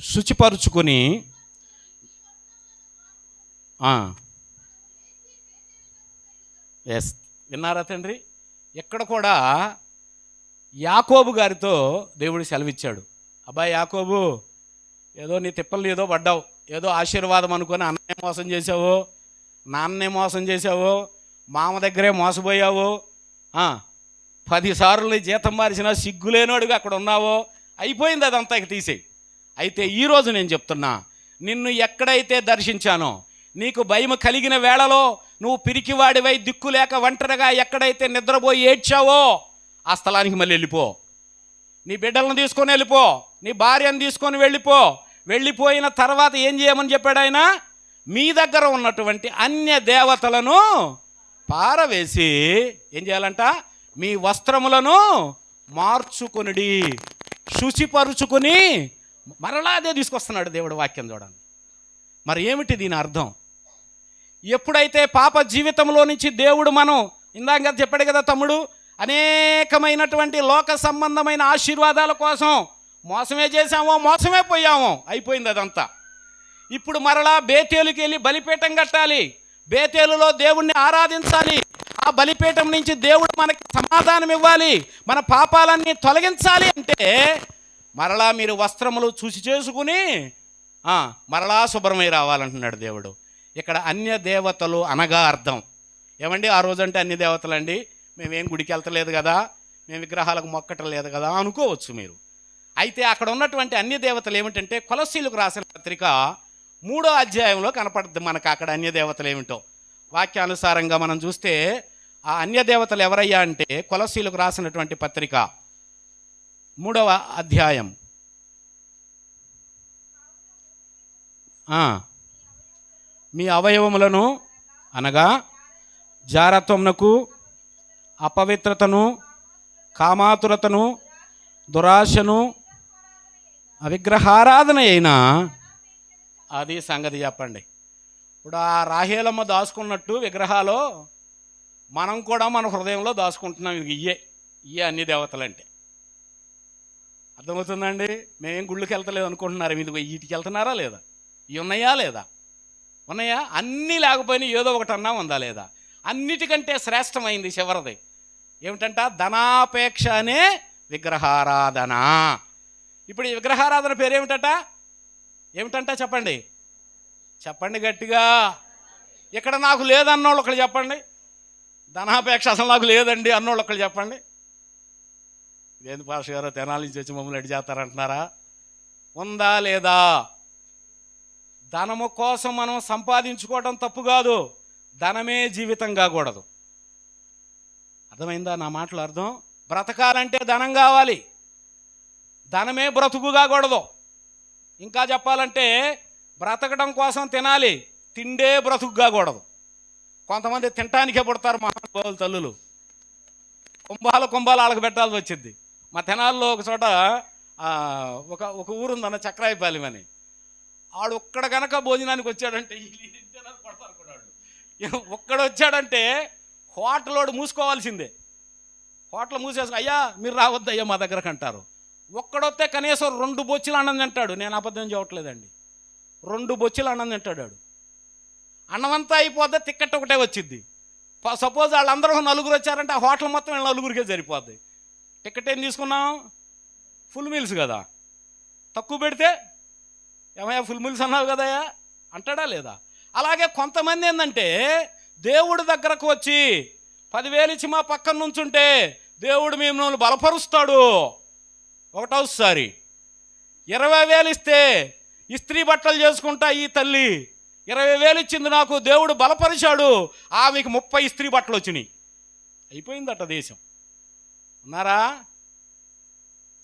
శుచిపరుచుకుని ఎస్, విన్నారా తండ్రి? ఎక్కడ కూడా యాకోబు గారితో దేవుడు సెలవిచ్చాడు, అబ్బాయి యాకోబు, ఏదో నీ తిప్పలు ఏదో పడ్డావు, ఏదో ఆశీర్వాదం అనుకొని అన్నే మోసం చేసావు, నాన్నే మోసం చేసావు, మామ దగ్గరే మోసపోయావు, 10 సార్లు నీ జీతం మారిసినా సిగ్గులేనోడుగా అక్కడ ఉన్నావో, అయిపోయింది అదంతా ఇక తీసేయి. అయితే ఈరోజు నేను చెప్తున్నా, నిన్ను ఎక్కడైతే దర్శించానో, నీకు భయం కలిగిన వేళలో నువ్వు పిరికివాడివై దిక్కు లేక ఒంటరిగా ఎక్కడైతే నిద్రపోయి ఏడ్చావో ఆ స్థలానికి మళ్ళీ వెళ్ళిపో. నీ బిడ్డలను తీసుకొని వెళ్ళిపో, నీ భార్యను తీసుకొని వెళ్ళిపో. వెళ్ళిపోయిన తర్వాత ఏం చేయమని చెప్పాడు ఆయన? మీ దగ్గర ఉన్నటువంటి అన్య దేవతలను పారవేసి ఏం చేయాలంట? మీ వస్త్రములను మార్చుకొనిడి, శుచిపరుచుకుని మరలా అదే తీసుకొస్తున్నాడు దేవుడు. వాక్యం చూడండి. మరి ఏమిటి దీని అర్థం? ఎప్పుడైతే పాప జీవితంలో నుంచి దేవుడు మనం ఇందాక చెప్పాడు కదా తమ్ముడు, అనేకమైనటువంటి లోక సంబంధమైన ఆశీర్వాదాల కోసం మోసమే చేశామో, మోసమే పోయామో, అయిపోయింది అదంతా. ఇప్పుడు మరలా బేతేలుకి వెళ్ళి బలిపీఠం కట్టాలి, బేతేలులో దేవుణ్ణి ఆరాధించాలి. ఆ బలిపీఠం నుంచి దేవుడు మనకి సమాధానం ఇవ్వాలి, మన పాపాలన్నీ తొలగించాలి అంటే మరలా మీరు వస్త్రములు చూసి చేసుకుని మరలా శుభ్రమై రావాలంటున్నాడు దేవుడు. ఇక్కడ అన్య దేవతలు అనగా అర్థం ఏమండి? ఆ రోజంటే అన్య దేవతలు అండి, మేమేం గుడికి వెళ్తలేదు కదా, మేము విగ్రహాలకు మొక్కటం లేదు కదా అనుకోవచ్చు మీరు. అయితే అక్కడ ఉన్నటువంటి అన్య దేవతలు ఏమిటంటే కొలస్సీలకు రాసిన పత్రిక 3వ అధ్యాయంలో కనపడుతుంది మనకు అక్కడ అన్య దేవతలు ఏమిటో. వాక్యానుసారంగా మనం చూస్తే ఆ అన్య దేవతలు ఎవరయ్యా అంటే కొలస్సీలకు రాసినటువంటి పత్రిక 3వ అధ్యాయం మీ అవయవములను అనగా జారత్వమునకు, అపవిత్రతను, కామాతురతను, దురాశను, విగ్రహారాధన అయినా అది సంగతి చెప్పండి. ఇప్పుడు ఆ రాహేలమ్మ దాచుకున్నట్టు విగ్రహాలు మనం కూడా మన హృదయంలో దాచుకుంటున్నాం. ఇయ్యే అన్ని దేవతలంటే అర్థమవుతుందండి. మేమేం గుళ్ళకి వెళ్తలేదు అనుకుంటున్నారు, మీరు వీటికి వెళ్తున్నారా లేదా? ఇవి ఉన్నాయా లేదా? ఉన్నాయా? అన్నీ లేకపోయినా ఏదో ఒకటి అన్నా ఉందా లేదా? అన్నిటికంటే శ్రేష్టమైంది చివరిది ఏమిటంట? ధనాపేక్ష అనే విగ్రహారాధన. ఇప్పుడు ఈ విగ్రహారాధన పేరు ఏమిటంట చెప్పండి, చెప్పండి గట్టిగా. ఇక్కడ నాకు లేదన్నోళ్ళు ఒకళ్ళు చెప్పండి. ధనాపేక్ష అసలు నాకు లేదండి అన్నోళ్ళు ఒకళ్ళు చెప్పండి. ఇదేంది పాస్టర్ గారు తెనాలి నుంచి వచ్చి మమ్మల్ని ఎడి చేస్తారంటున్నారా? ఉందా లేదా? ధనము కోసం మనం సంపాదించుకోవడం తప్పు కాదు, ధనమే జీవితం కాకూడదు. అర్థమైందా నా మాటలు అర్థం? బ్రతకాలంటే ధనం కావాలి, ధనమే బ్రతుకు కాకూడదు. ఇంకా చెప్పాలంటే బ్రతకడం కోసం తినాలి, తిండే బ్రతుకు కాకూడదు. కొంతమంది తినటానికే పుడతారు మహానుభావులు తల్లులు, కుంభాలు వాళ్ళకి పెట్టాల్సి వచ్చింది. మా తెనాల్లో ఒక చోట ఒక ఊరుందన్న చక్రాయిపాలెం అని, ఆడు ఒక్కడ కనుక భోజనానికి వచ్చాడంటే పడతారు కూడా వాళ్ళు. ఒక్కడ వచ్చాడంటే హోటలోడు మూసుకోవాల్సిందే. హోటల్ మూసేసి అయ్యా మీరు రావద్దు అయ్యా మా దగ్గరకు అంటారు. ఒక్కడొస్తే కనీసం 2 బొచ్చులు అన్నం తింటాడు. నేను అబద్ధం చెప్పట్లేదండి, 2 బొచ్చులు అన్నం తింటాడు వాడు. అన్నమంతా అయిపోద్ది, తిక్కట్టు ఒకటే వచ్చిద్ది. సపోజ్ వాళ్ళందరూ 4 వచ్చారంటే ఆ హోటల్ మొత్తం వీళ్ళ 4కే సరిపోద్ది. టికెట్ ఏం తీసుకున్నాం? ఫుల్ మీల్స్ కదా. తక్కువ పెడితే ఏమయ్యా ఫుల్ మీల్స్ అన్నావు కదయ్యా అంటాడా లేదా? అలాగే కొంతమంది ఏంటంటే దేవుడి దగ్గరకు వచ్చి 10,000 ఇచ్చి మా పక్కన నుంచుంటే దేవుడు మిమ్మల్ని బలపరుస్తాడు. ఒకటోసారి 20,000 ఇస్తే ఇస్త్రీ బట్టలు చేసుకుంటా ఈ తల్లి 20,000 ఇచ్చింది నాకు, దేవుడు బలపరిచాడు, ఆమెకి 30 ఇస్త్రీ బట్టలు వచ్చినాయి. అయిపోయిందట దేశం. ఉన్నారా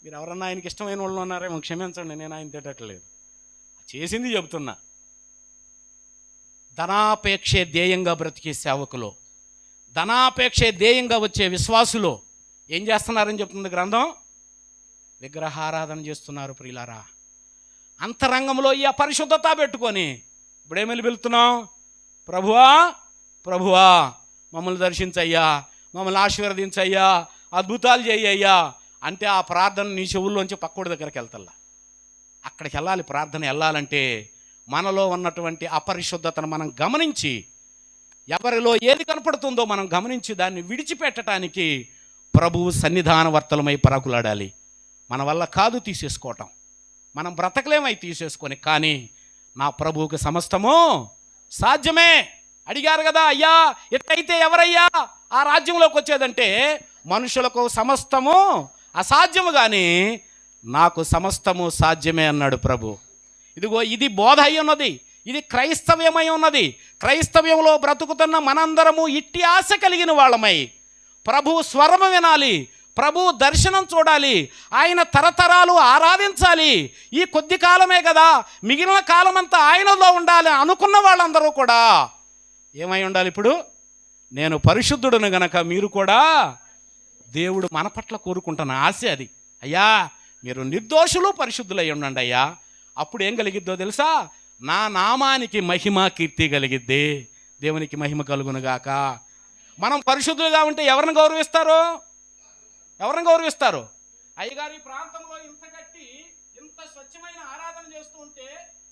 మీరు? ఎవరన్నా ఆయనకి ఇష్టమైన వాళ్ళు ఉన్నారేమో క్షమించండి, నేను ఆయన తిట్టట్లేదు, చేసింది చెబుతున్నా. ధనాపేక్షే ధ్యేయంగా బ్రతికే సేవకులు, ధనాపేక్షే ధ్యేయంగా వచ్చే విశ్వాసులు ఏం చేస్తున్నారని చెప్తుంది గ్రంథం? విగ్రహారాధన చేస్తున్నారు ప్రియులారా. అంతరంగంలో ఈ అపరిశుద్ధత పెట్టుకొని ఇప్పుడేమని వెళ్తున్నాం? ప్రభువా ప్రభువా మమ్మల్ని దర్శించయ్యా, మమ్మల్ని ఆశీర్వదించయ్యా, అద్భుతాలు చేయ్యా అంటే ఆ ప్రార్థన నీ చెవుల్లోంచి పక్కోడి దగ్గరికి వెళ్తల్లా. అక్కడికి వెళ్ళాలి. ప్రార్థన వెళ్ళాలంటే మనలో ఉన్నటువంటి అపరిశుద్ధతను మనం గమనించి, ఎవరిలో ఏది కనపడుతుందో మనం గమనించి దాన్ని విడిచిపెట్టడానికి ప్రభువు సన్నిధానవర్తలమై పరాకులాడాలి. మన వల్ల కాదు తీసేసుకోవటం, మనం బ్రతకలేమై తీసేసుకొని, కానీ నా ప్రభువుకి సమస్తము సాధ్యమే. అడిగారు కదా, అయ్యా ఎట్లయితే ఎవరయ్యా ఆ రాజ్యంలోకి వచ్చేదంటే మనుషులకు సమస్తము అసాధ్యము కానీ నాకు సమస్తము సాధ్యమే అన్నాడు ప్రభు. ఇదిగో ఇది బోధ అయి ఉన్నది, ఇది క్రైస్తవ్యమై ఉన్నది. క్రైస్తవ్యంలో బ్రతుకుతున్న మనందరము ఇట్టి ఆశ కలిగిన వాళ్ళమై ప్రభు స్వరము వినాలి, ప్రభు దర్శనం చూడాలి, ఆయన తరతరాలు ఆరాధించాలి. ఈ కొద్ది కాలమే కదా, మిగిలిన కాలమంతా ఆయనలో ఉండాలి అనుకున్న వాళ్ళందరూ కూడా ఏమై ఉండాలి? ఇప్పుడు నేను పరిశుద్ధుడును గనక మీరు కూడా, దేవుడు మన పట్ల కోరుకుంటున్న ఆశ అది. అయ్యా మీరు నిర్దోషులు పరిశుద్ధులై ఉండండి అయ్యా, అప్పుడు ఏం కలిగిద్దో తెలుసా? నా నామానికి మహిమ కీర్తి కలిగిద్ది, దేవునికి మహిమ కలుగునుగాక. మనం పరిశుద్ధులుగా ఉంటే ఎవరిని గౌరవిస్తారు? ఎవరిని గౌరవిస్తారు? అయ్యగారు ఈ ప్రాంతంలో ఇంత గట్టి ఇంత స్వచ్ఛమైన ఆరాధన చేస్తూ ఉంటే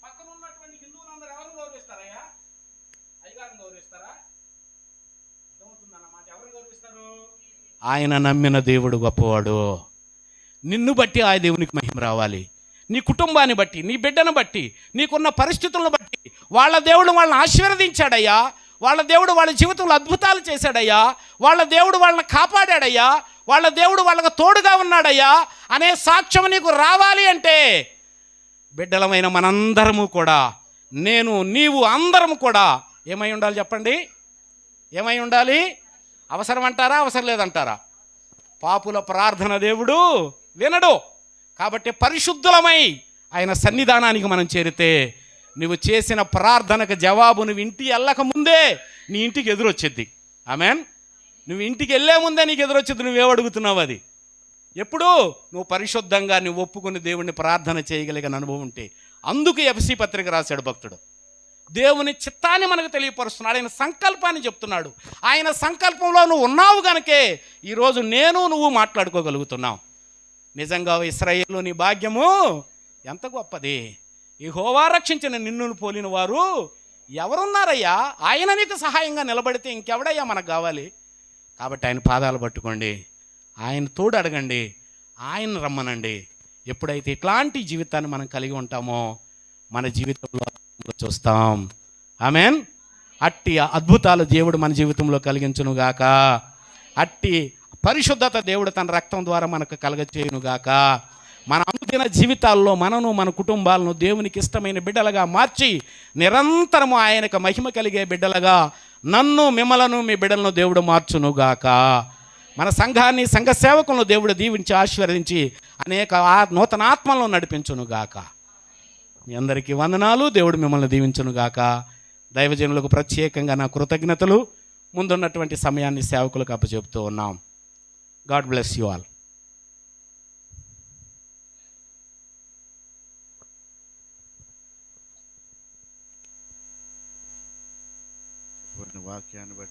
పక్కన ఉన్నటువంటి హిందువులందరూ ఎవరిని గౌరవిస్తారయ్యా? అయ్యగారిని గౌరవిస్తారా? అర్థమవుతుందన్నమాట. ఎవరిని గౌరవిస్తారు? ఆయన నమ్మిన దేవుడు గొప్పవాడు. నిన్ను బట్టి ఆ దేవునికి మహిమ రావాలి. నీ కుటుంబాన్ని బట్టి, నీ బిడ్డను బట్టి, నీకున్న పరిస్థితులను బట్టి వాళ్ళ దేవుడు వాళ్ళని ఆశీర్వదించాడయ్యా, వాళ్ళ దేవుడు వాళ్ళ జీవితంలో అద్భుతాలు చేశాడయ్యా, వాళ్ళ దేవుడు వాళ్ళని కాపాడాడయ్యా, వాళ్ళ దేవుడు వాళ్ళకు తోడుగా ఉన్నాడయ్యా అనే సాక్ష్యం నీకు రావాలి అంటే బిడ్డలమైన మనందరము కూడా, నేను నీవు అందరము కూడా ఏమై ఉండాలి చెప్పండి? ఏమై ఉండాలి? అవసరం అంటారా, అవసరం లేదంటారా? పాపుల ప్రార్థన దేవుడు వినడు. కాబట్టి పరిశుద్ధులమై ఆయన సన్నిధానానికి మనం చేరితే నువ్వు చేసిన ప్రార్థనకు జవాబు నువ్వు ఇంటికి వెళ్ళక ముందే నీ ఇంటికి ఎదురొచ్చేద్ది. ఆమెన్. నువ్వు ఇంటికి వెళ్ళే ముందే నీకు ఎదురొచ్చేది. నువ్వేమడుగుతున్నావు అది ఎప్పుడు? నువ్వు పరిశుద్ధంగా నువ్వు ఒప్పుకుని దేవుణ్ణి ప్రార్థన చేయగలిగిన అనుభవం ఉంటే. అందుకు ఎఫ్ఎస్సీ పత్రిక రాశాడు భక్తుడు. దేవుని చిత్తాన్ని మనకు తెలియపరుస్తున్నాడు, ఆయన సంకల్పాన్ని చెప్తున్నాడు. ఆయన సంకల్పంలో నువ్వు ఉన్నావు కనుకే ఈరోజు నేను నువ్వు మాట్లాడుకోగలుగుతున్నావు. నిజంగా ఇశ్రాయేలు నీ భాగ్యము ఎంత గొప్పది. యెహోవా రక్షించిన నిన్ను పోలిన వారు ఎవరున్నారయ్యా? ఆయన నీకు సహాయంగా నిలబడితే ఇంకెవడయ్యా మనకు కావాలి? కాబట్టి ఆయన పాదాలు పట్టుకోండి, ఆయన తోడు అడగండి, ఆయన రమ్మనండి. ఎప్పుడైతే ఇట్లాంటి జీవితాన్ని మనం కలిగి ఉంటామో మన జీవితంలో చూస్తాం. ఆమెన్. అట్టి అద్భుతాలు దేవుడు మన జీవితంలో కలిగించునుగాక. అట్టి పరిశుద్ధత దేవుడు తన రక్తం ద్వారా మనకు కలగచేయునుగాక. మన అనుదిన జీవితాల్లో మనను మన కుటుంబాలను దేవునికి ఇష్టమైన బిడ్డలుగా మార్చి నిరంతరము ఆయనకు మహిమ కలిగే బిడ్డలుగా నన్ను, మిమ్మలను, మీ బిడ్డలను దేవుడు మార్చునుగాక. మన సంఘాన్ని, సంఘ సేవకులను దేవుడు దీవించి ఆశీర్వదించి అనేక నూతన ఆత్మలను నడిపించునుగాక. మీ అందరికీ వందనాలు. దేవుడు మిమ్మల్ని దీవించునుగాక. దైవజనులకు ప్రత్యేకంగా నా కృతజ్ఞతలు. ముందున్నటువంటి సమయాన్ని సేవకులకు అప్పచెప్తూ ఉన్నాం. God bless you all. వాక్యాన్ని బట్టి